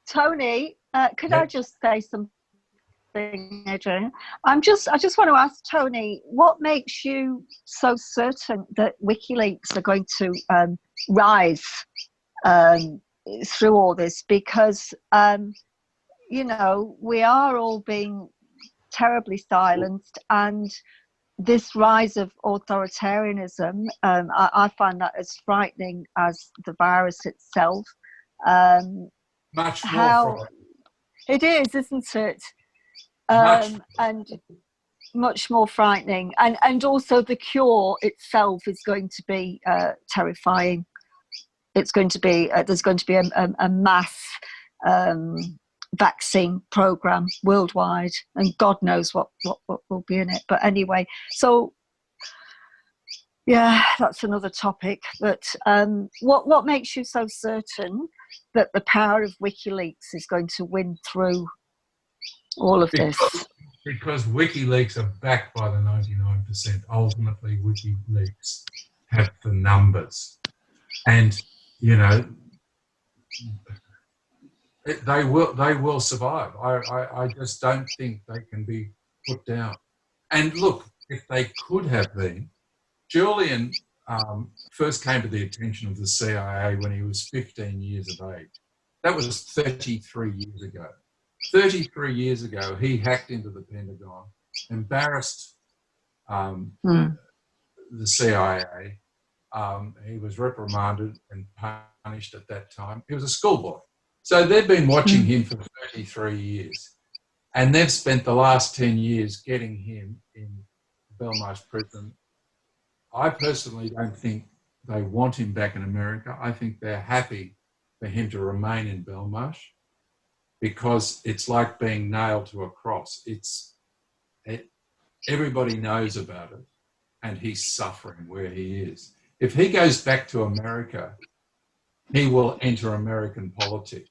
Tony, could Yeah. I just say something, Adrian? I just want to ask Tony, what makes you so certain that WikiLeaks are going to rise through all this? Because, you know, we are all being terribly silenced, and this rise of authoritarianism, I find that as frightening as the virus itself. Much more frightening. It is, isn't it? And much more frightening. And also the cure itself is going to be terrifying. It's going to be, there's going to be a mass vaccine program worldwide, and God knows what will be in it. But anyway, so yeah, that's another topic. But what makes you so certain that the power of WikiLeaks is going to win through all of this? Because WikiLeaks are backed by the 99%. Ultimately, WikiLeaks have the numbers, and you know, they will survive. I just don't think they can be put down. And look, if they could have been, Julian first came to the attention of the CIA when he was 15 years of age. That was 33 years ago. 33 years ago, he hacked into the Pentagon, embarrassed the CIA. He was reprimanded and punished at that time. He was a schoolboy. So they've been watching him for 33 years. And they've spent the last 10 years getting him in Belmarsh prison. I personally don't think they want him back in America. I think they're happy for him to remain in Belmarsh, because it's like being nailed to a cross. Everybody knows about it, and he's suffering where he is. If he goes back to America, he will enter American politics,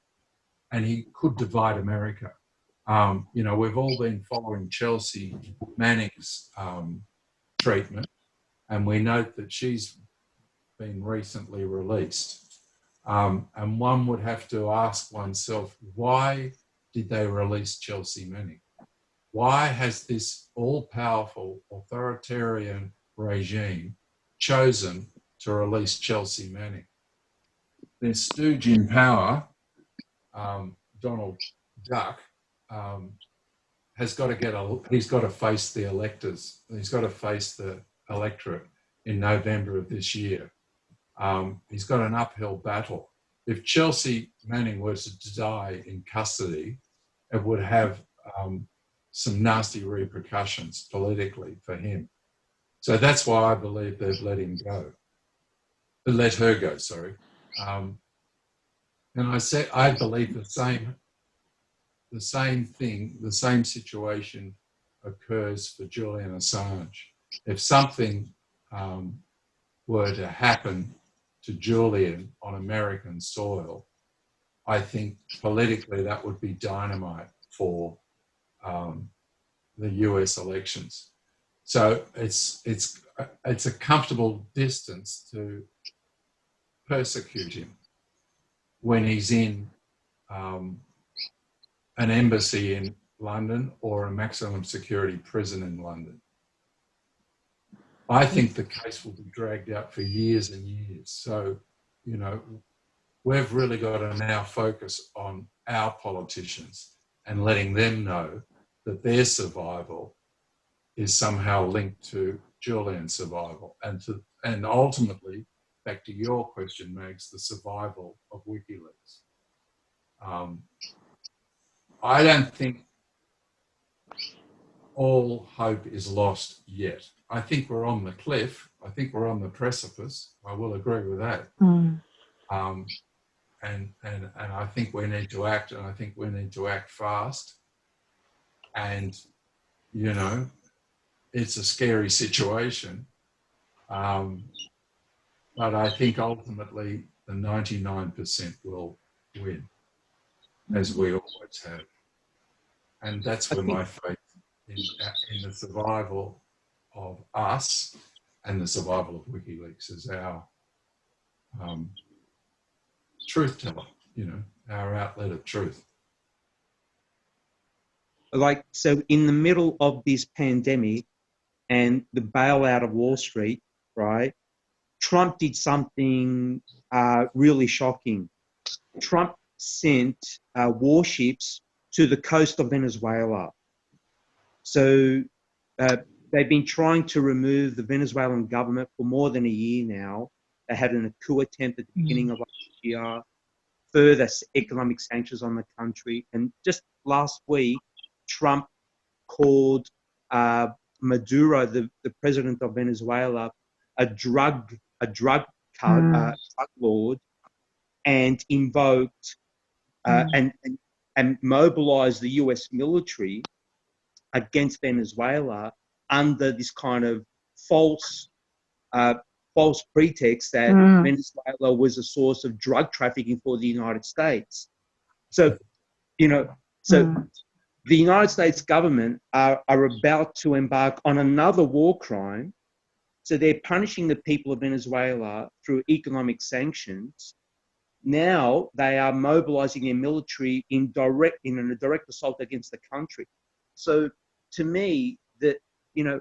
and he could divide America. You know, we've all been following Chelsea Manning's treatment, and we note that she's been recently released. And one would have to ask oneself, why did they release Chelsea Manning? Why has this all-powerful authoritarian regime chosen to release Chelsea Manning? Their stooge in power, Donald Duck, has got to he's got to face the electors. He's got to face the electorate in November of this year. He's got an uphill battle. If Chelsea Manning were to die in custody, it would have some nasty repercussions politically for him. So that's why I believe they've let him go. Let her go, sorry. And I believe the same thing, the same situation occurs for Julian Assange. If something were to happen to Julian on American soil, I think politically that would be dynamite for the US elections. So it's a comfortable distance to persecute him when he's in an embassy in London or a maximum security prison in London. I think the case will be dragged out for years and years. So, you know, we've really got to now focus on our politicians and letting them know that their survival is somehow linked to Julian's survival and ultimately, back to your question, Mags, the survival of WikiLeaks. I don't think all hope is lost yet. I think we're on the cliff. I think we're on the precipice. I will agree with that. And I think we need to act, and I think we need to act fast. And, you know, it's a scary situation. But I think ultimately the 99% will win, as we always have. And that's where my faith in the survival of us and the survival of WikiLeaks is our truth teller, you know, our outlet of truth. Like, so in the middle of this pandemic and the bailout of Wall Street, right, Trump did something really shocking. Trump sent warships to the coast of Venezuela. So they've been trying to remove the Venezuelan government for more than a year now. They had a coup attempt at the beginning of last year, further economic sanctions on the country. And just last week, Trump called Maduro, the president of Venezuela, a drug lord, and invoked and mobilized the US military against Venezuela under this kind of false pretext that Venezuela was a source of drug trafficking for the United States. So, you know, the United States government are about to embark on another war crime. So they're punishing the people of Venezuela through economic sanctions. Now they are mobilizing their military in a direct assault against the country. So to me, that, you know,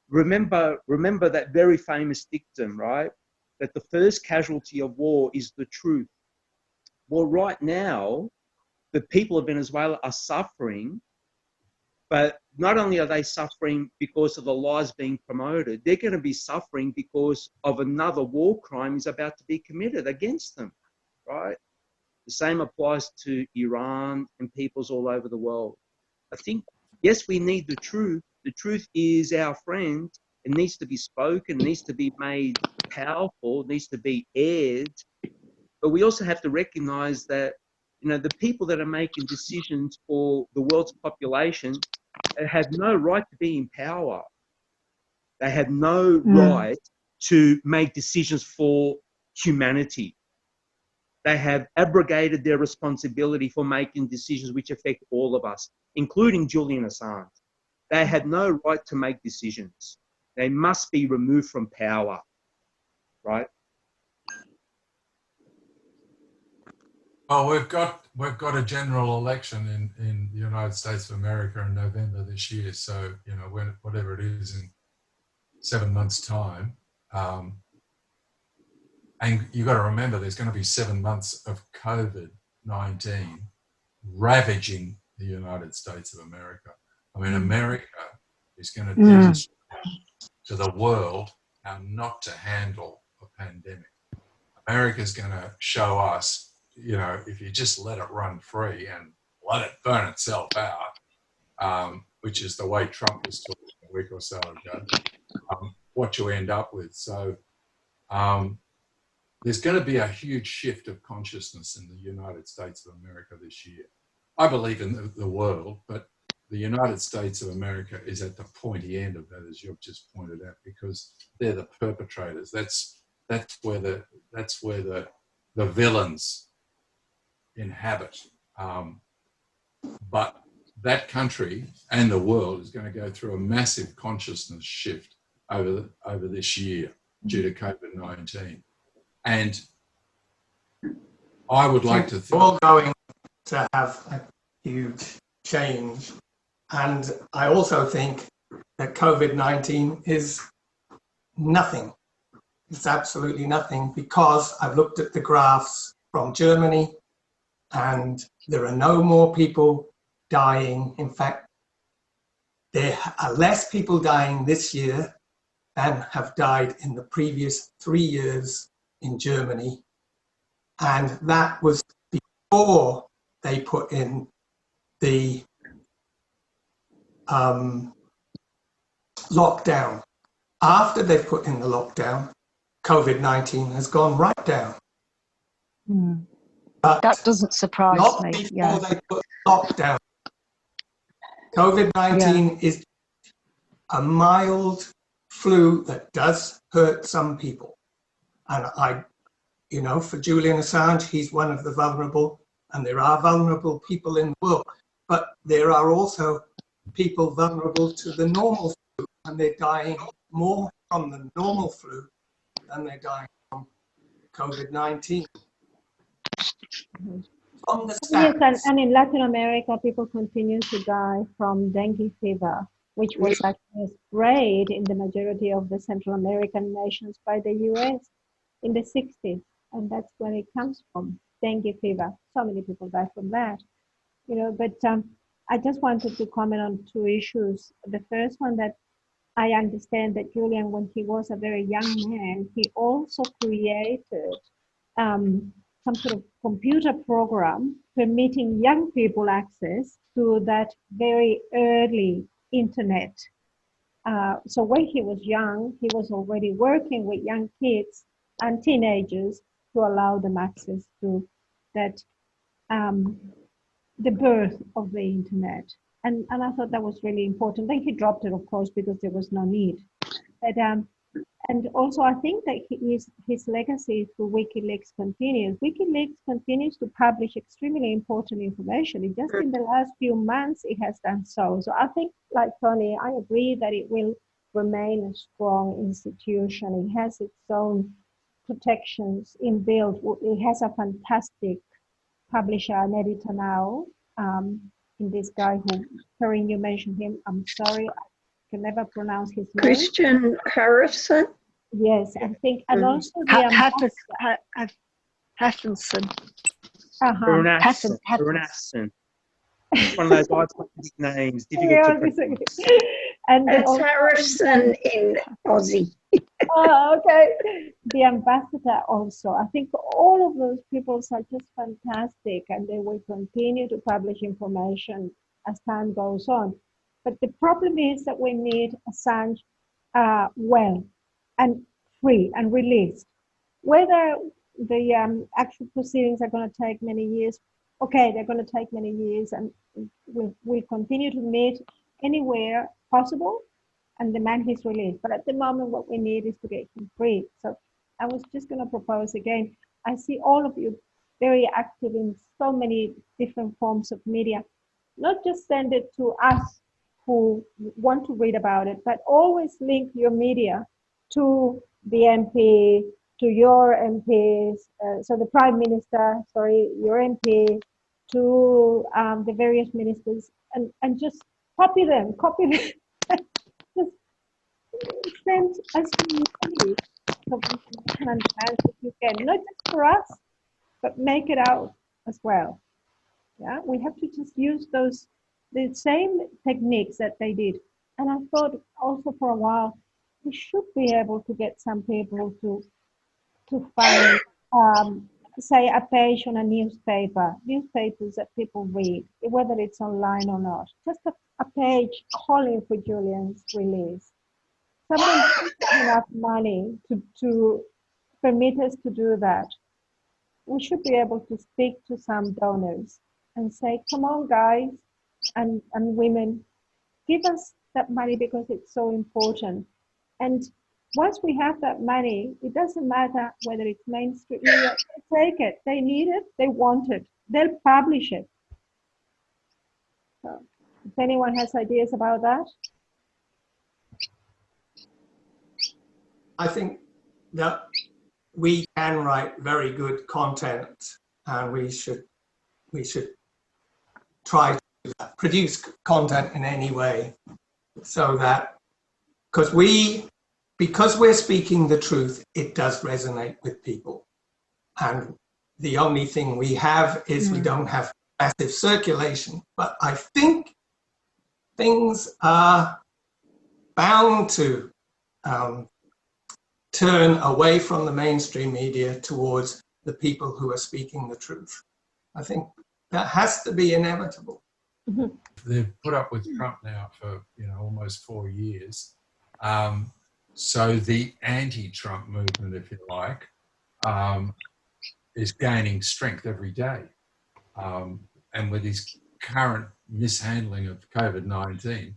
remember that very famous dictum, right? That the first casualty of war is the truth. Well, right now, the people of Venezuela are suffering, but not only are they suffering because of the lies being promoted, they're going to be suffering because of another war crime is about to be committed against them, right? The same applies to Iran and peoples all over the world. I think, yes, we need the truth. The truth is our friend. It needs to be spoken, needs to be made powerful, needs to be aired. But we also have to recognize that, you know, the people that are making decisions for the world's population have no right to be in power. They have no right to make decisions for humanity. They have abrogated their responsibility for making decisions which affect all of us, including Julian Assange. They had no right to make decisions. They must be removed from power, right? Oh, we've got a general election in the United States of America in November this year. So, you know, whatever it is in 7 months' time. And you've got to remember there's going to be 7 months of COVID-19 ravaging the United States of America. I mean, America is going to demonstrate to the world how not to handle a pandemic. America's going to show us, you know, if you just let it run free and let it burn itself out, which is the way Trump was talking a week or so ago, what you end up with. So there's going to be a huge shift of consciousness in the United States of America this year. I believe in the world, but the United States of America is at the pointy end of that, as you've just pointed out, because they're the perpetrators. That's where the villains inhabit. But that country and the world is going to go through a massive consciousness shift over this year due to COVID-19. And I would like to think... We're all going to have a huge change. And I also think that COVID-19 is nothing. It's absolutely nothing, because I've looked at the graphs from Germany and there are no more people dying. In fact, there are less people dying this year than have died in the previous 3 years in Germany. And that was before they put in the lockdown. After they've put in the lockdown, COVID-19 has gone right down. But that doesn't surprise not me. before they put lockdown. COVID-19 is a mild flu that does hurt some people. And you know, for Julian Assange, he's one of the vulnerable, and there are vulnerable people in the world, but there are also people vulnerable to the normal flu, and they're dying more from the normal flu than they're dying from COVID-19. From the stats, Yes, and in Latin America, people continue to die from dengue fever, which was actually sprayed in the majority of the Central American nations by the US in the 60s. And that's where it comes from, dengue fever. So many people die from that, you know, but I just wanted to comment on two issues. The first one, that I understand that Julian, when he was a very young man, he also created some sort of computer program permitting young people access to that very early internet. So when he was young, he was already working with young kids and teenagers to allow them access to that, the birth of the internet. And I thought that was really important. Then he dropped it, of course, because there was no need. But and also, I think that his legacy through WikiLeaks continues. WikiLeaks continues to publish extremely important information. It just in the last few months, it has done so. So I think, like Tony, I agree that it will remain a strong institution. It has its own protections inbuilt. It has a fantastic publisher and editor now. In this guy who, Corinne, you mentioned him. I'm sorry, I can never pronounce his name. Christian Harrison. Yes, I think, and also the Heffenson. Heffenson. One of those Icelandic names, difficult to pronounce. And it's Harrison in Aussie. Oh, okay. The ambassador also. I think all of those people are just fantastic, and they will continue to publish information as time goes on. But the problem is that we need Assange well and free and released. Whether the actual proceedings are going to take many years, okay, they're going to take many years, and we'll continue to meet anywhere possible and demand his release. But at the moment, what we need is to get him free. So I was just going to propose again, I see all of you very active in so many different forms of media. Not just send it to us who want to read about it, but always link your media to the MP, to your MPs, so the Prime Minister, sorry, your MP, to the various ministers, and just copy them, just send as many of information and plans as you can, not just for us, but make it out as well. Yeah, we have to just use the same techniques that they did. And I thought also for a while, we should be able to get some people to find, say, a page on a newspapers that people read, whether it's online or not. Just a page calling for Julian's release. Someone has enough money to permit us to do that. We should be able to speak to some donors and say, come on, guys and women, give us that money because it's so important. And once we have that money, it doesn't matter whether it's mainstream media, they take it, they need it, they want it, they'll publish it. So, if anyone has ideas about that? I think that we can write very good content, and we should try to produce content in any way, so that because we're speaking the truth, it does resonate with people. And the only thing we have is we don't have massive circulation. But I think things are bound to turn away from the mainstream media towards the people who are speaking the truth. I think that has to be inevitable. They've put up with Trump now for almost 4 years. So the anti-Trump movement, if you like, is gaining strength every day. And with his current mishandling of COVID-19,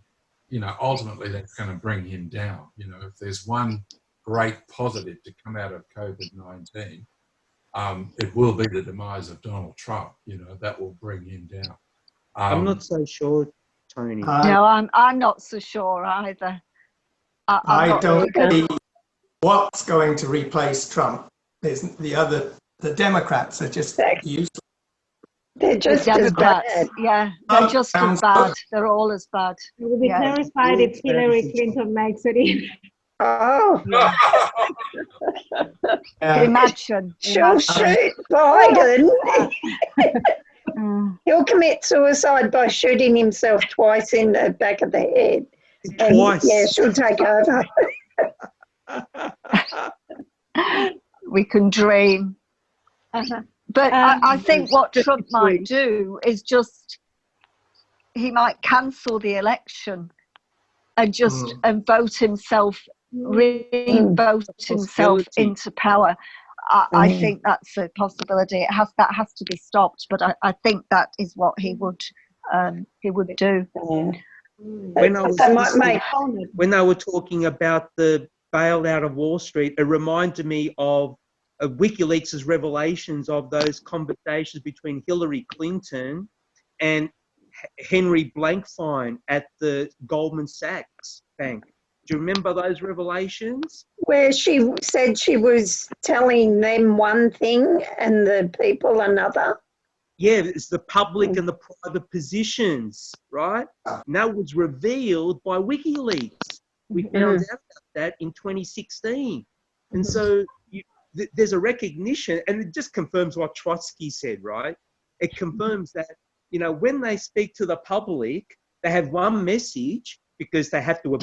ultimately that's going to bring him down. If there's one great positive to come out of COVID-19, it will be the demise of Donald Trump. That will bring him down. I'm not so sure, Tony. No, I'm not so sure either. I don't see what's going to replace Trump. There's the Democrats are just useless. They're just as Democrats, bad. yeah, they're just as bad. They're all as bad. We'll be terrified if Hillary Clinton makes it in. Oh, Imagine. she'll shoot Biden. He'll commit suicide by shooting himself twice in the back of the head. Twice. And, yeah, she'll take over. We can dream. But I think what Trump might do is he might cancel the election and just and vote himself, re-vote himself into power. I think that's a possibility. That has to be stopped. But I think that is what he would do. When they were talking about the bailout of Wall Street, it reminded me of WikiLeaks' revelations of those conversations between Hillary Clinton and Henry Blankfein at the Goldman Sachs Bank. Do you remember those revelations? Where she said she was telling them one thing and the people another. Yeah, it's the public and the private positions, right? And that was revealed by WikiLeaks. We found out about that in 2016. And so there's a recognition, and it just confirms what Trotsky said, right? It confirms that, when they speak to the public, they have one message because they have to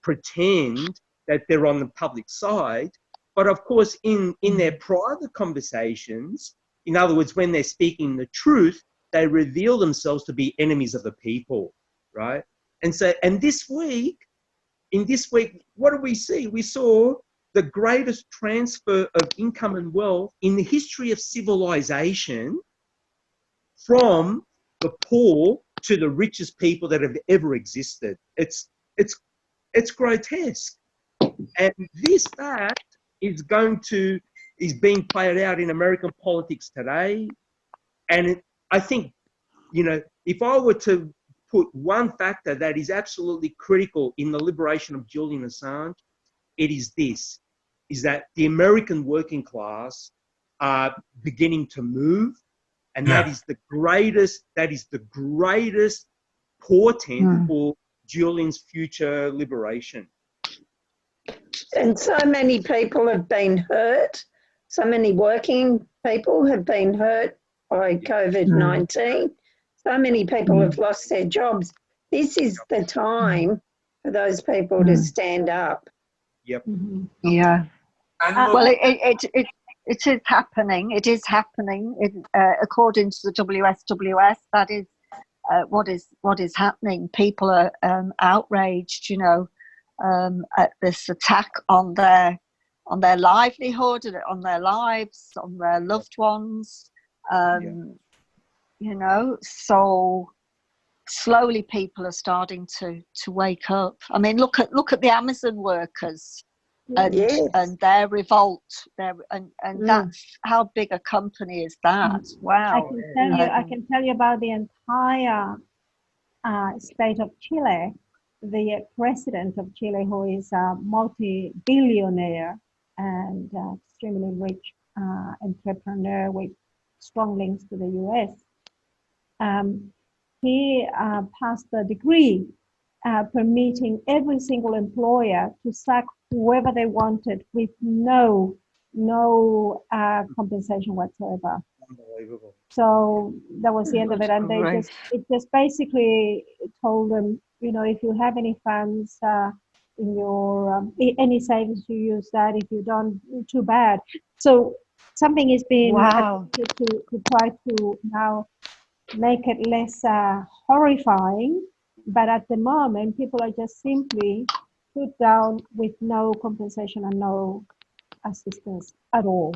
pretend that they're on the public side. But of course, in their private conversations, in other words, when they're speaking the truth, they reveal themselves to be enemies of the people, right? And so, in this week, what do we see? We saw the greatest transfer of income and wealth in the history of civilization from the poor to the richest people that have ever existed. It's grotesque. And this fact is going to is being played out in American politics today. And I think, you know, if I were to put one factor that is absolutely critical in the liberation of Julian Assange, it is this, is that the American working class are beginning to move, and that is the greatest portent for Julian's future liberation. And so many people have been hurt. So many working people have been hurt by COVID-19. So many people have lost their jobs. This is the time for those people to stand up. Yep. Yeah. And look, Well, it is happening. It is happening. According to the WSWS, that is what is happening. People are outraged, you know, at this attack on their livelihood, on their lives, on their loved ones. You know, so slowly people are starting to wake up. I mean, look at the Amazon workers and their revolt. And that's how big a company is that? Wow. I can tell you about the entire state of Chile. The president of Chile, who is a multi-billionaire and extremely rich entrepreneur with strong links to the US. He passed a decree permitting every single employer to sack whoever they wanted with no compensation whatsoever. Unbelievable. So that was the end of it, and it just basically told them, you know, if you have any funds in your any savings, you use that. If you don't, too bad. So something is being to try to now make it less horrifying, but at the moment people are just simply put down with no compensation and no assistance at all.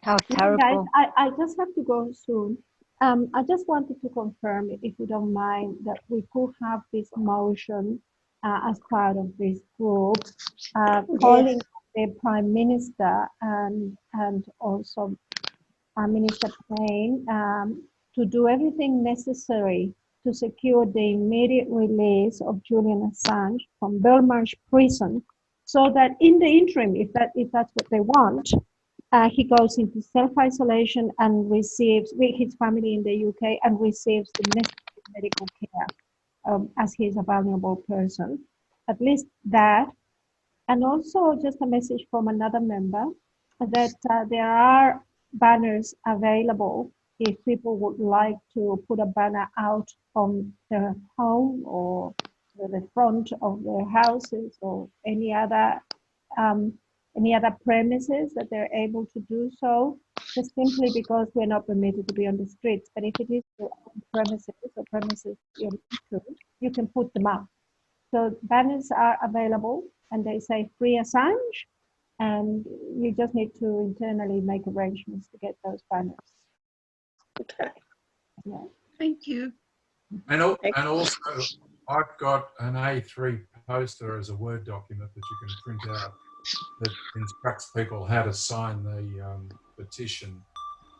How terrible. Guys, I just have to go soon. I just wanted to confirm, if you don't mind, that we could have this motion as part of this group, calling the Prime Minister and also Minister Payne to do everything necessary to secure the immediate release of Julian Assange from Belmarsh prison, so that in the interim, if that's what they want, he goes into self-isolation and receives, with his family in the UK, and receives the necessary medical care as he is a vulnerable person. At least that. And also just a message from another member that there are banners available if people would like to put a banner out on their home or the front of their houses or any other premises, that they're able to do so, just simply because we're not permitted to be on the streets. But if it is your own premises or premises you can put them up. So banners are available, and they say "Free Assange," and you just need to internally make arrangements to get those banners. Okay. Yeah. Thank you. and also, I've got an A3 poster as a Word document that you can print out that instructs people how to sign the petition,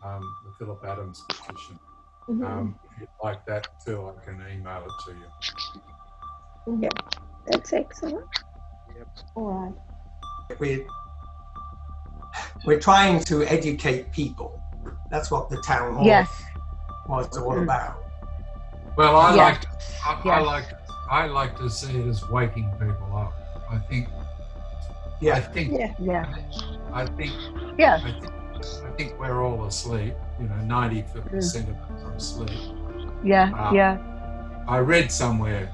the Philip Adams petition. If you'd like that too, I can email it to you. Yeah, that's excellent. Yep. All right. We're trying to educate people. That's what the town hall was all about. Well, I like to see it as waking people up. I think we're all asleep. You know, 90% of us are asleep. I read somewhere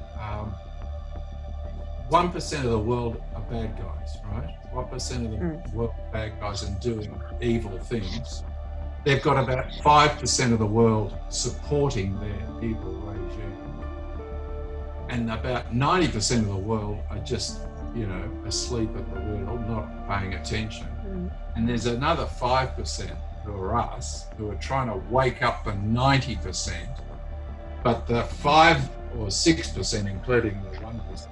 1% of the world are bad guys, right? 1% of the world are bad guys and doing evil things. They've got about 5% of the world supporting their evil regime. And about 90% of the world are just, you know, asleep at the wheel, not paying attention. And there's another 5% who are us, who are trying to wake up the 90%, but the 5 or 6%, including the 1%,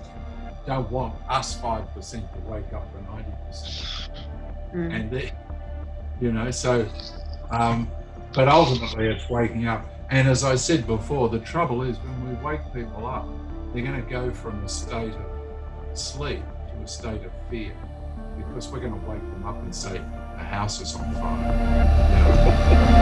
don't want us 5% to wake up the 90%. you know, so, but ultimately it's waking up. And as I said before, the trouble is when we wake people up, they're going to go from a state of sleep to a state of fear, because we're going to wake them up and say, the house is on fire. You know?